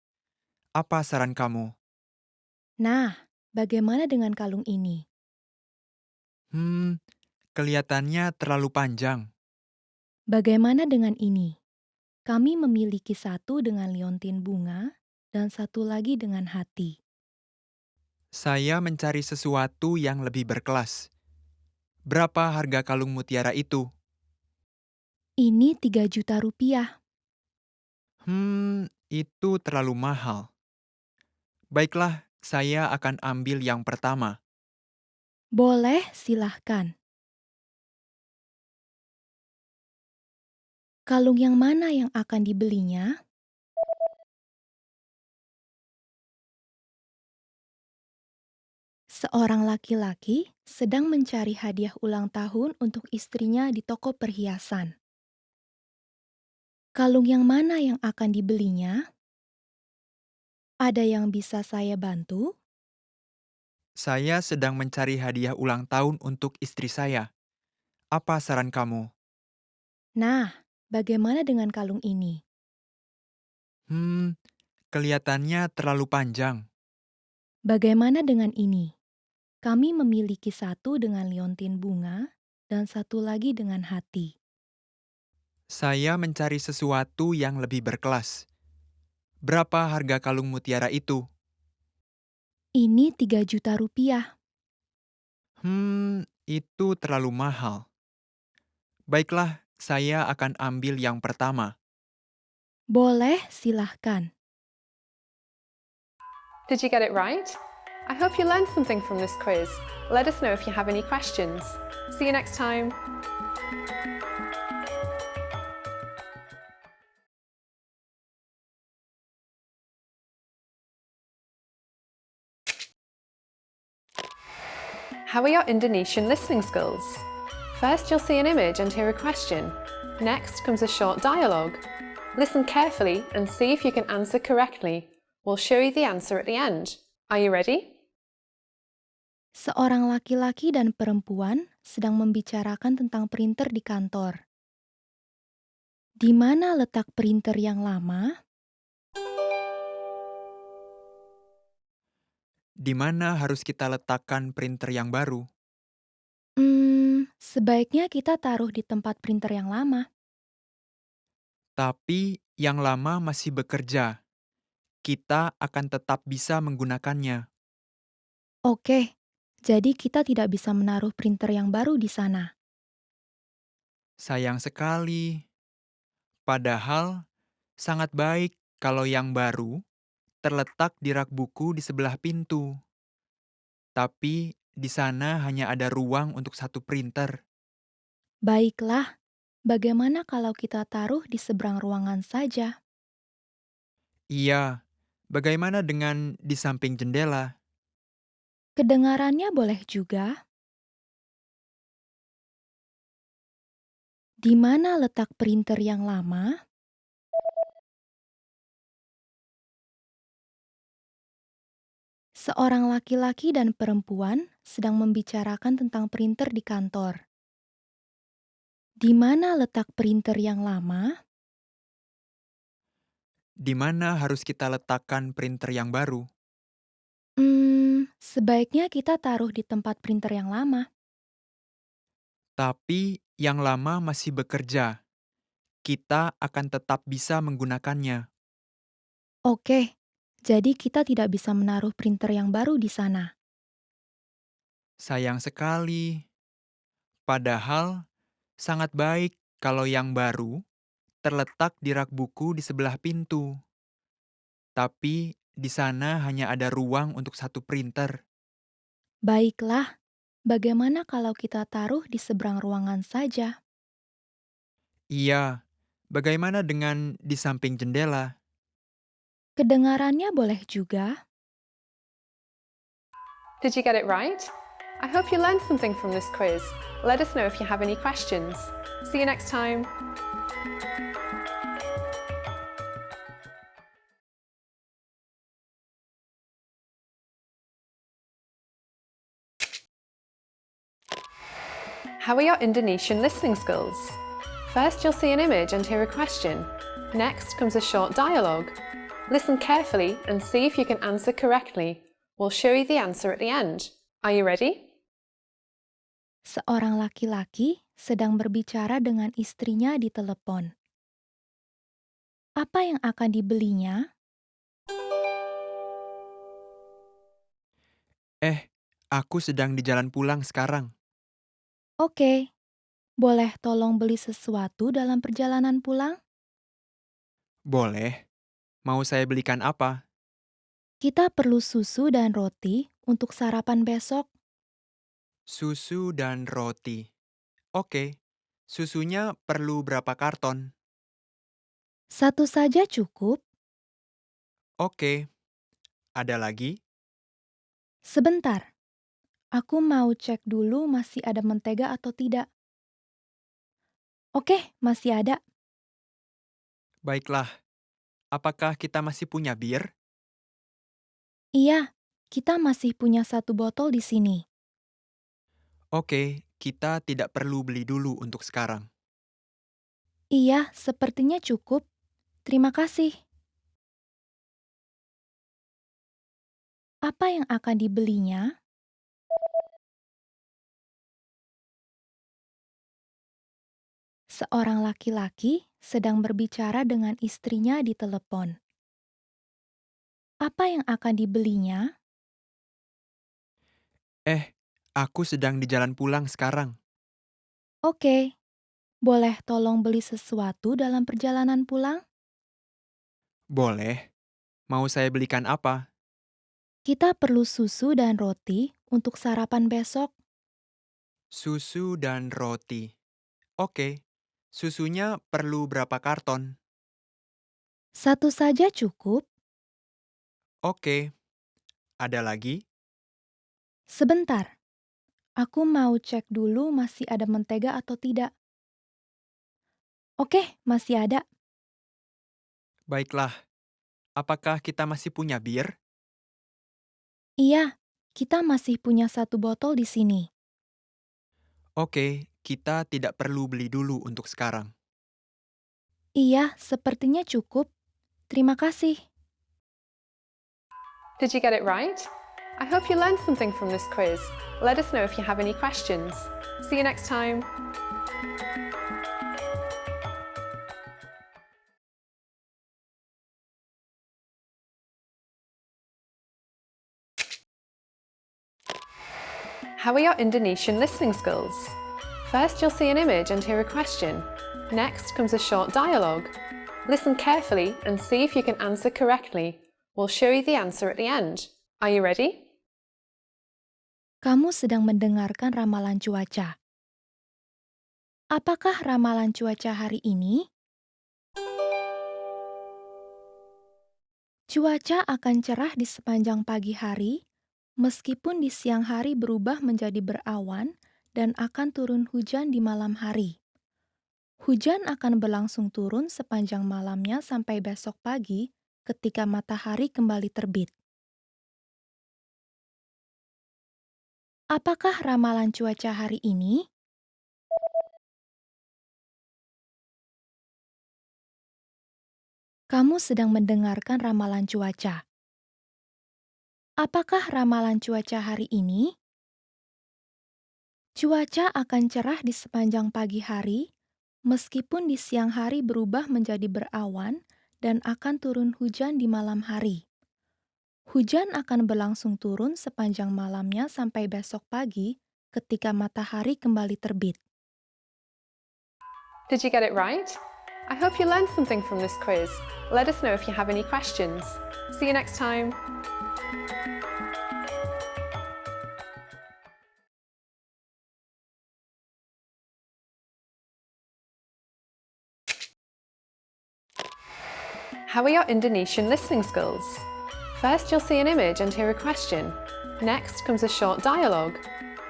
Apa saran kamu? Nah, bagaimana dengan kalung ini? Kelihatannya terlalu panjang. Bagaimana dengan ini? Kami memiliki satu dengan liontin bunga dan satu lagi dengan hati. Saya mencari sesuatu yang lebih berkelas. Berapa harga kalung mutiara itu? Ini 3 juta rupiah. Itu terlalu mahal. Baiklah, saya akan ambil yang pertama. Boleh, silahkan. Kalung yang mana yang akan dibelinya? Seorang laki-laki sedang mencari hadiah ulang tahun untuk istrinya di toko perhiasan. Kalung yang mana yang akan dibelinya? Ada yang bisa saya bantu? Saya sedang mencari hadiah ulang tahun untuk istri saya. Apa saran kamu? Nah, bagaimana dengan kalung ini? Kelihatannya terlalu panjang. Bagaimana dengan ini? Kami memiliki satu dengan liontin bunga dan satu lagi dengan hati. Saya mencari sesuatu yang lebih berkelas. Berapa harga kalung mutiara itu? Ini 3 juta rupiah. Itu terlalu mahal. Baiklah, saya akan ambil yang pertama. Boleh, silahkan. Did you get it right? I hope you learned something from this quiz. Let us know if you have any questions. See you next time. How are your Indonesian listening skills? First, you'll see an image and hear a question. Next comes a short dialogue. Listen carefully and see if you can answer correctly. We'll show you the answer at the end. Are you ready? Seorang laki-laki dan perempuan sedang membicarakan tentang printer di kantor. Di mana letak printer yang lama? Di mana harus kita letakkan printer yang baru? Sebaiknya kita taruh di tempat printer yang lama. Tapi yang lama masih bekerja. Kita akan tetap bisa menggunakannya. Oke, jadi kita tidak bisa menaruh printer yang baru di sana. Sayang sekali. Padahal sangat baik kalau yang baru terletak di rak buku di sebelah pintu. Tapi di sana hanya ada ruang untuk satu printer. Baiklah, bagaimana kalau kita taruh di seberang ruangan saja? Iya, bagaimana dengan di samping jendela? Kedengarannya boleh juga. Di mana letak printer yang lama? Seorang laki-laki dan perempuan sedang membicarakan tentang printer di kantor. Di mana letak printer yang lama? Di mana harus kita letakkan printer yang baru? Sebaiknya kita taruh di tempat printer yang lama. Tapi yang lama masih bekerja. Kita akan tetap bisa menggunakannya. Oke, jadi kita tidak bisa menaruh printer yang baru di sana. Sayang sekali. Padahal sangat baik kalau yang baru terletak di rak buku di sebelah pintu. Tapi di sana hanya ada ruang untuk satu printer. Baiklah, bagaimana kalau kita taruh di seberang ruangan saja? Iya, bagaimana dengan di samping jendela? Kedengarannya boleh juga. Did you get it right? I hope you learned something from this quiz. Let us know if you have any questions. See you next time. How are your Indonesian listening skills? First, you'll see an image and hear a question. Next comes a short dialogue. Listen carefully and see if you can answer correctly. We'll show you the answer at the end. Are you ready? Seorang laki-laki sedang berbicara dengan istrinya di telepon. Apa yang akan dibelinya? Aku sedang di jalan pulang sekarang. Oke, boleh tolong beli sesuatu dalam perjalanan pulang? Boleh. Mau saya belikan apa? Kita perlu susu dan roti untuk sarapan besok. Susu dan roti. Oke. Susunya perlu berapa karton? Satu saja cukup. Oke. Ada lagi? Sebentar, aku mau cek dulu masih ada mentega atau tidak. Oke, masih ada. Baiklah. Apakah kita masih punya bir? Iya, kita masih punya satu botol di sini. Oke, kita tidak perlu beli dulu untuk sekarang. Iya, sepertinya cukup. Terima kasih. Apa yang akan dibelinya? Seorang laki-laki sedang berbicara dengan istrinya di telepon. Apa yang akan dibelinya? Aku sedang di jalan pulang sekarang. Oke, boleh tolong beli sesuatu dalam perjalanan pulang? Boleh. Mau saya belikan apa? Kita perlu susu dan roti untuk sarapan besok. Susu dan roti. Oke. Susunya perlu berapa karton? Satu saja cukup. Oke. Ada lagi? Sebentar, aku mau cek dulu masih ada mentega atau tidak. Oke, masih ada. Baiklah. Apakah kita masih punya bir? Iya, kita masih punya satu botol di sini. Oke, kita tidak perlu beli dulu untuk sekarang. Iya, sepertinya cukup. Terima kasih. Did you get it right? I hope you learned something from this quiz. Let us know if you have any questions. See you next time. How are your Indonesian listening skills? First, you'll see an image and hear a question. Next comes a short dialogue. Listen carefully and see if you can answer correctly. We'll show you the answer at the end. Are you ready? Kamu sedang mendengarkan ramalan cuaca. Apakah ramalan cuaca hari ini? Cuaca akan cerah di sepanjang pagi hari, meskipun di siang hari berubah menjadi berawan dan akan turun hujan di malam hari. Hujan akan berlangsung turun sepanjang malamnya sampai besok pagi ketika matahari kembali terbit. Apakah ramalan cuaca hari ini? Kamu sedang mendengarkan ramalan cuaca. Apakah ramalan cuaca hari ini? Cuaca akan cerah di sepanjang pagi hari, meskipun di siang hari berubah menjadi berawan dan akan turun hujan di malam hari. Hujan akan berlangsung turun sepanjang malamnya sampai besok pagi ketika matahari kembali terbit. Did you get it right? I hope you learned something from this quiz. Let us know if you have any questions. See you next time. How are your Indonesian listening skills? First, you'll see an image and hear a question. Next comes a short dialogue.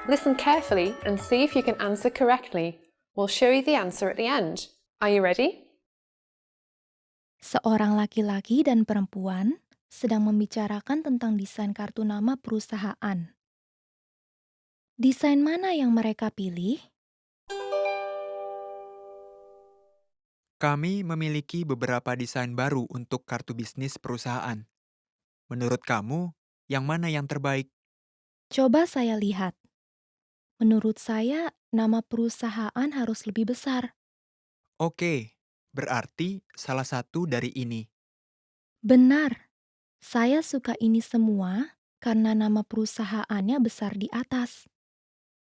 Listen carefully and see if you can answer correctly. We'll show you the answer at the end. Are you ready? Seorang laki-laki dan perempuan sedang membicarakan tentang desain kartu nama perusahaan. Desain mana yang mereka pilih? Kami memiliki beberapa desain baru untuk kartu bisnis perusahaan. Menurut kamu, yang mana yang terbaik? Coba saya lihat. Menurut saya, nama perusahaan harus lebih besar. Oke, berarti salah satu dari ini. Benar, saya suka ini semua karena nama perusahaannya besar di atas.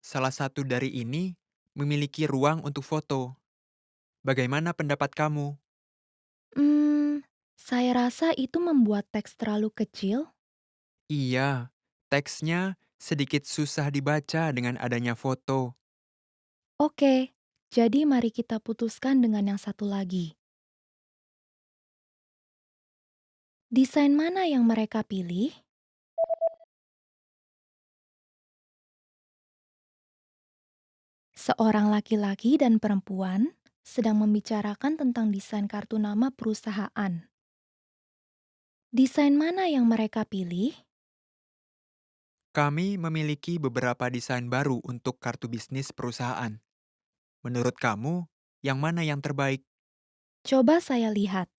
Salah satu dari ini memiliki ruang untuk foto. Bagaimana pendapat kamu? Saya rasa itu membuat teks terlalu kecil. Iya, teksnya sedikit susah dibaca dengan adanya foto. Oke, jadi mari kita putuskan dengan yang satu lagi. Desain mana yang mereka pilih? Seorang laki-laki dan perempuan sedang membicarakan tentang desain kartu nama perusahaan. Desain mana yang mereka pilih? Kami memiliki beberapa desain baru untuk kartu bisnis perusahaan. Menurut kamu, yang mana yang terbaik? Coba saya lihat.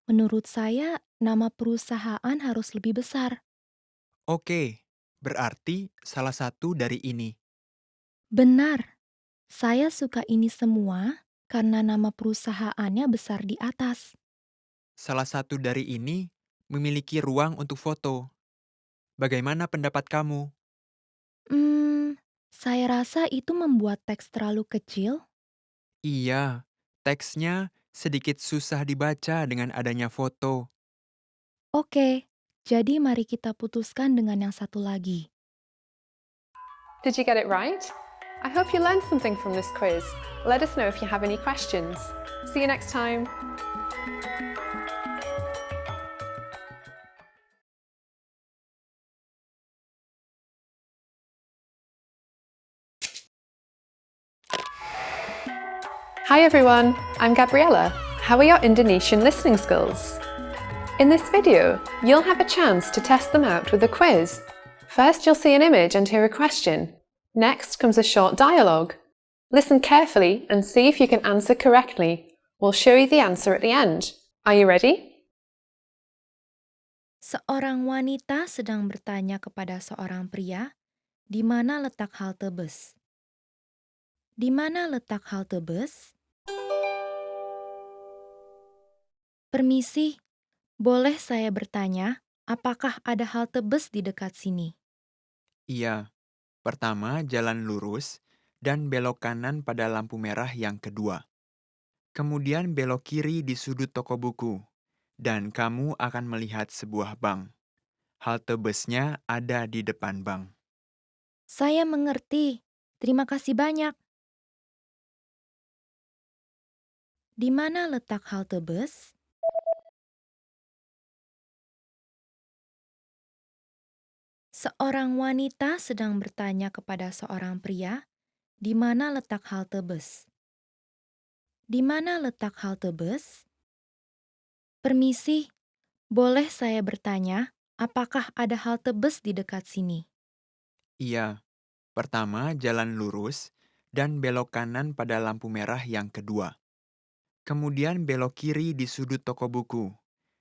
Menurut saya, nama perusahaan harus lebih besar. Oke, berarti salah satu dari ini. Benar, saya suka ini semua karena nama perusahaannya besar di atas. Salah satu dari ini memiliki ruang untuk foto. Bagaimana pendapat kamu? Saya rasa itu membuat teks terlalu kecil. Iya, teksnya sedikit susah dibaca dengan adanya foto. Oke, jadi mari kita putuskan dengan yang satu lagi. Did you get it right? I hope you learned something from this quiz. Let us know if you have any questions. See you next time. Hi everyone, I'm Gabriella. How are your Indonesian listening skills? In this video, you'll have a chance to test them out with a quiz. First, you'll see an image and hear a question. Next comes a short dialogue. Listen carefully and see if you can answer correctly. We'll show you the answer at the end. Are you ready? Seorang wanita sedang bertanya kepada seorang pria, di mana letak halte bus? Di mana letak halte bus? Permisi, boleh saya bertanya, apakah ada halte bus di dekat sini? Iya, pertama jalan lurus dan belok kanan pada lampu merah yang kedua. Kemudian belok kiri di sudut toko buku, dan kamu akan melihat sebuah bank. Halte busnya ada di depan bank. Saya mengerti. Terima kasih banyak. Di mana letak halte bus? Seorang wanita sedang bertanya kepada seorang pria, di mana letak halte bus? Di mana letak halte bus? Permisi, boleh saya bertanya, apakah ada halte bus di dekat sini? Iya, pertama jalan lurus dan belok kanan pada lampu merah yang kedua. Kemudian belok kiri di sudut toko buku,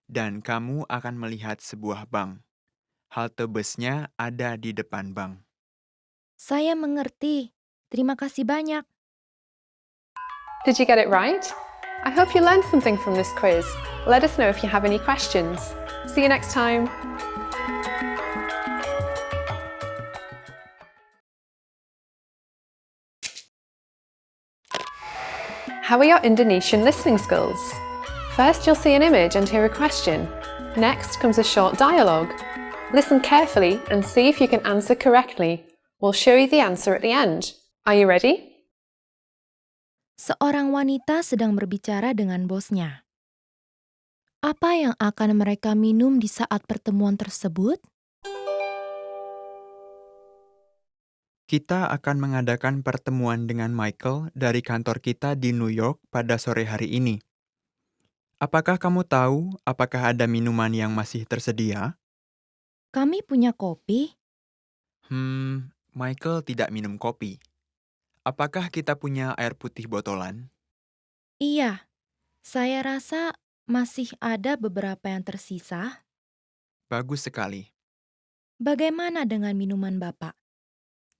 dan kamu akan melihat sebuah bank. Halte busnya ada di depan bank. Saya mengerti. Terima kasih banyak. Did you get it right? I hope you learned something from this quiz. Let us know if you have any questions. See you next time. How are your Indonesian listening skills? First, you'll see an image and hear a question. Next comes a short dialogue. Listen carefully and see if you can answer correctly. We'll show you the answer at the end. Are you ready? Seorang wanita sedang berbicara dengan bosnya. Apa yang akan mereka minum di saat pertemuan tersebut? Kita akan mengadakan pertemuan dengan Michael dari kantor kita di New York pada sore hari ini. Apakah kamu tahu apakah ada minuman yang masih tersedia? Kami punya kopi. Michael tidak minum kopi. Apakah kita punya air putih botolan? Iya, saya rasa masih ada beberapa yang tersisa. Bagus sekali. Bagaimana dengan minuman Bapak?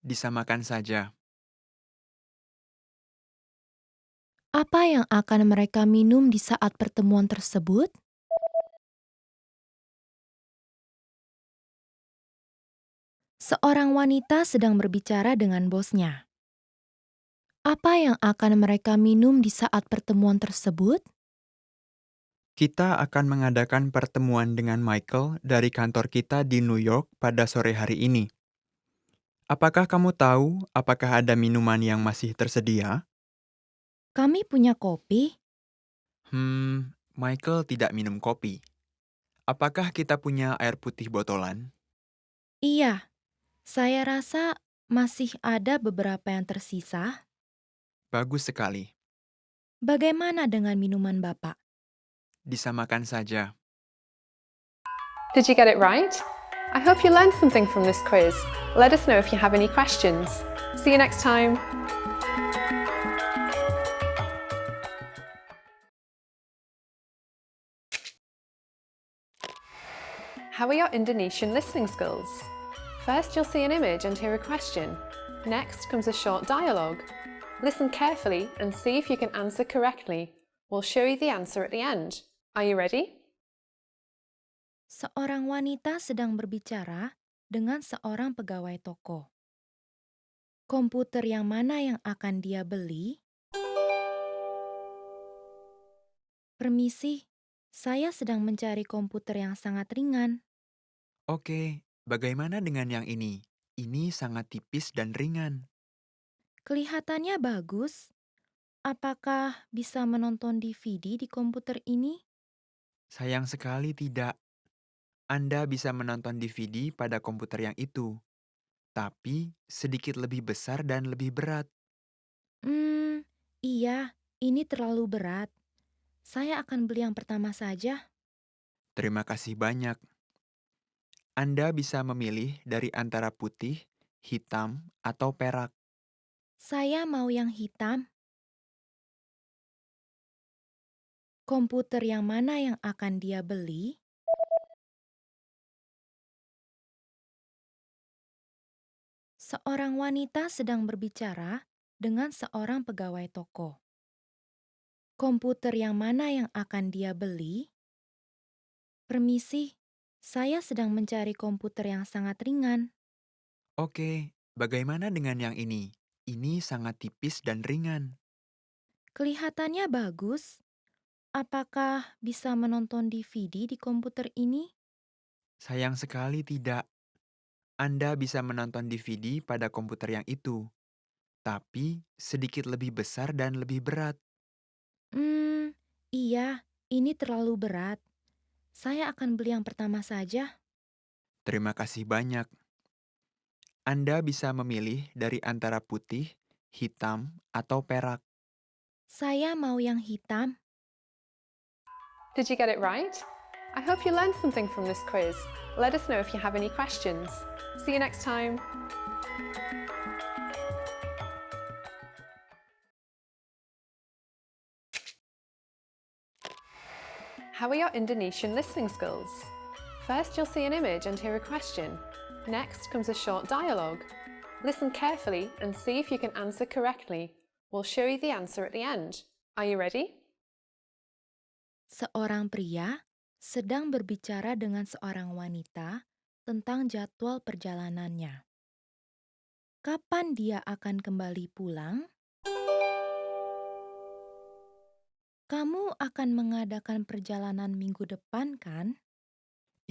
Disamakan saja. Apa yang akan mereka minum di saat pertemuan tersebut? Seorang wanita sedang berbicara dengan bosnya. Apa yang akan mereka minum di saat pertemuan tersebut? Kita akan mengadakan pertemuan dengan Michael dari kantor kita di New York pada sore hari ini. Apakah kamu tahu apakah ada minuman yang masih tersedia? Kami punya kopi. Michael tidak minum kopi. Apakah kita punya air putih botolan? Iya, saya rasa masih ada beberapa yang tersisa. Bagus sekali. Bagaimana dengan minuman Bapak? Disamakan saja. Did you get it right? I hope you learned something from this quiz. Let us know if you have any questions. See you next time. How are your Indonesian listening skills? First, you'll see an image and hear a question. Next comes a short dialogue. Listen carefully and see if you can answer correctly. We'll show you the answer at the end. Are you ready? Seorang wanita sedang berbicara dengan seorang pegawai toko. Komputer yang mana yang akan dia beli? Permisi, saya sedang mencari komputer yang sangat ringan. Oke, bagaimana dengan yang ini? Ini sangat tipis dan ringan. Kelihatannya bagus. Apakah bisa menonton DVD di komputer ini? Sayang sekali tidak. Anda bisa menonton DVD pada komputer yang itu, tapi sedikit lebih besar dan lebih berat. Iya, ini terlalu berat. Saya akan beli yang pertama saja. Terima kasih banyak. Anda bisa memilih dari antara putih, hitam, atau perak. Saya mau yang hitam. Komputer yang mana yang akan dia beli? Seorang wanita sedang berbicara dengan seorang pegawai toko. Komputer yang mana yang akan dia beli? Permisi, saya sedang mencari komputer yang sangat ringan. Oke, bagaimana dengan yang ini? Ini sangat tipis dan ringan. Kelihatannya bagus. Apakah bisa menonton DVD di komputer ini? Sayang sekali tidak. Anda bisa menonton DVD pada komputer yang itu, tapi sedikit lebih besar dan lebih berat. Iya, ini terlalu berat. Saya akan beli yang pertama saja. Terima kasih banyak. Anda bisa memilih dari antara putih, hitam, atau perak. Saya mau yang hitam. Did you get it right? I hope you learned something from this quiz. Let us know if you have any questions. See you next time. How are your Indonesian listening skills? First, you'll see an image and hear a question. Next comes a short dialogue. Listen carefully and see if you can answer correctly. We'll show you the answer at the end. Are you ready? Seorang pria sedang berbicara dengan seorang wanita tentang jadwal perjalanannya. Kapan dia akan kembali pulang? Kamu akan mengadakan perjalanan minggu depan, kan?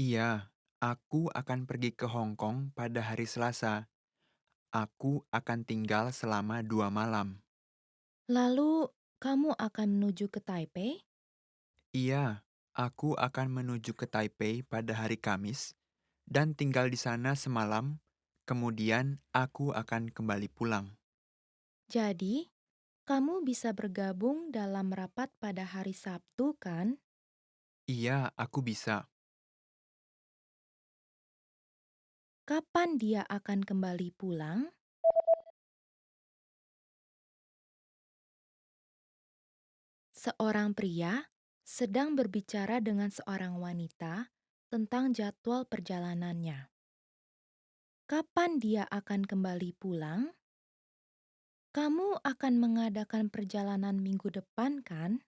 Iya, aku akan pergi ke Hong Kong pada hari Selasa. Aku akan tinggal selama 2 malam. Lalu, kamu akan menuju ke Taipei? Iya, aku akan menuju ke Taipei pada hari Kamis dan tinggal di sana semalam, kemudian aku akan kembali pulang. Jadi, kamu bisa bergabung dalam rapat pada hari Sabtu, kan? Iya, aku bisa. Kapan dia akan kembali pulang? Seorang pria sedang berbicara dengan seorang wanita tentang jadwal perjalanannya. Kapan dia akan kembali pulang? Kamu akan mengadakan perjalanan minggu depan, kan?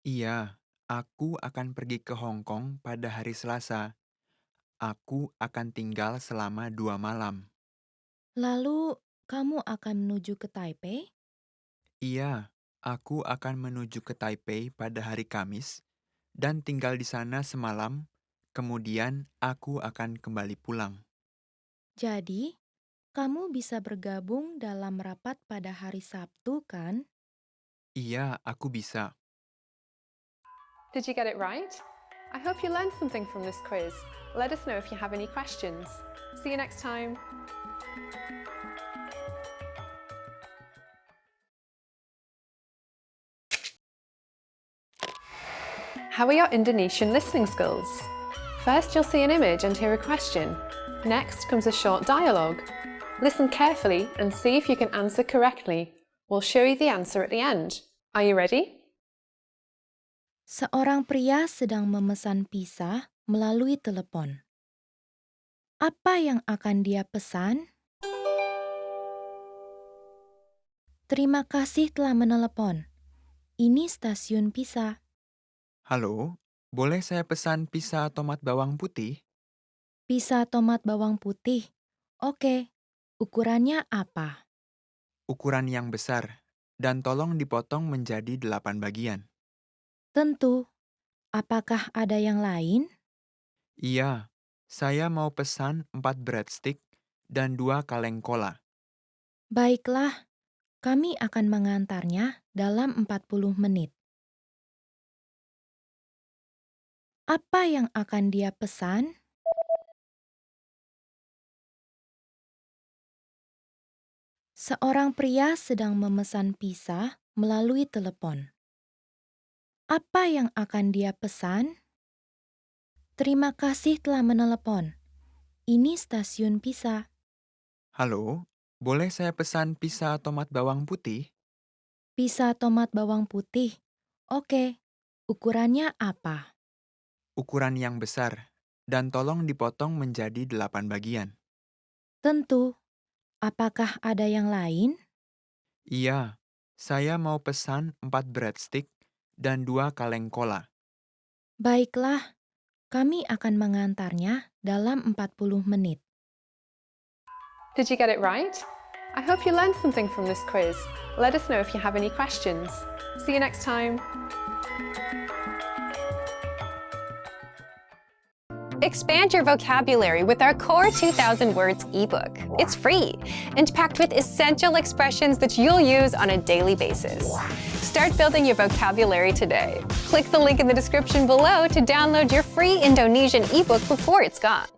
Iya, aku akan pergi ke Hong Kong pada hari Selasa. Aku akan tinggal selama 2 malam. Lalu, kamu akan menuju ke Taipei? Iya, aku akan menuju ke Taipei pada hari Kamis dan tinggal di sana semalam, kemudian aku akan kembali pulang. Jadi, kamu bisa bergabung dalam rapat pada hari Sabtu, kan? Iya, aku bisa. Did you get it right? I hope you learned something from this quiz. Let us know if you have any questions. See you next time. How are your Indonesian listening skills? First, you'll see an image and hear a question. Next comes a short dialogue. Listen carefully and see if you can answer correctly. We'll show you the answer at the end. Are you ready? Seorang pria sedang memesan pizza melalui telepon. Apa yang akan dia pesan? Terima kasih telah menelepon. Ini stasiun pizza. Halo, boleh saya pesan pizza tomat bawang putih? Pizza tomat bawang putih. Oke, ukurannya apa? Ukuran yang besar, dan tolong dipotong menjadi 8 bagian. Tentu. Apakah ada yang lain? Iya, saya mau pesan 4 breadstick dan 2 kaleng cola. Baiklah, kami akan mengantarnya dalam 40 menit. Apa yang akan dia pesan? Seorang pria sedang memesan pizza melalui telepon. Apa yang akan dia pesan? Terima kasih telah menelepon. Ini stasiun pizza. Halo, boleh saya pesan pizza tomat bawang putih? Pizza tomat bawang putih. Oke, ukurannya apa? Ukuran yang besar, dan tolong dipotong menjadi 8 bagian. Tentu. Apakah ada yang lain? Iya, saya mau pesan 4 breadstick dan 2 kaleng cola. Baiklah, kami akan mengantarnya dalam 40 menit. Did you get it right? I hope you learned something from this quiz. Let us know if you have any questions. See you next time. Expand your vocabulary with our Core 2000 Words ebook. It's free and packed with essential expressions that you'll use on a daily basis. Start building your vocabulary today. Click the link in the description below to download your free Indonesian ebook before it's gone.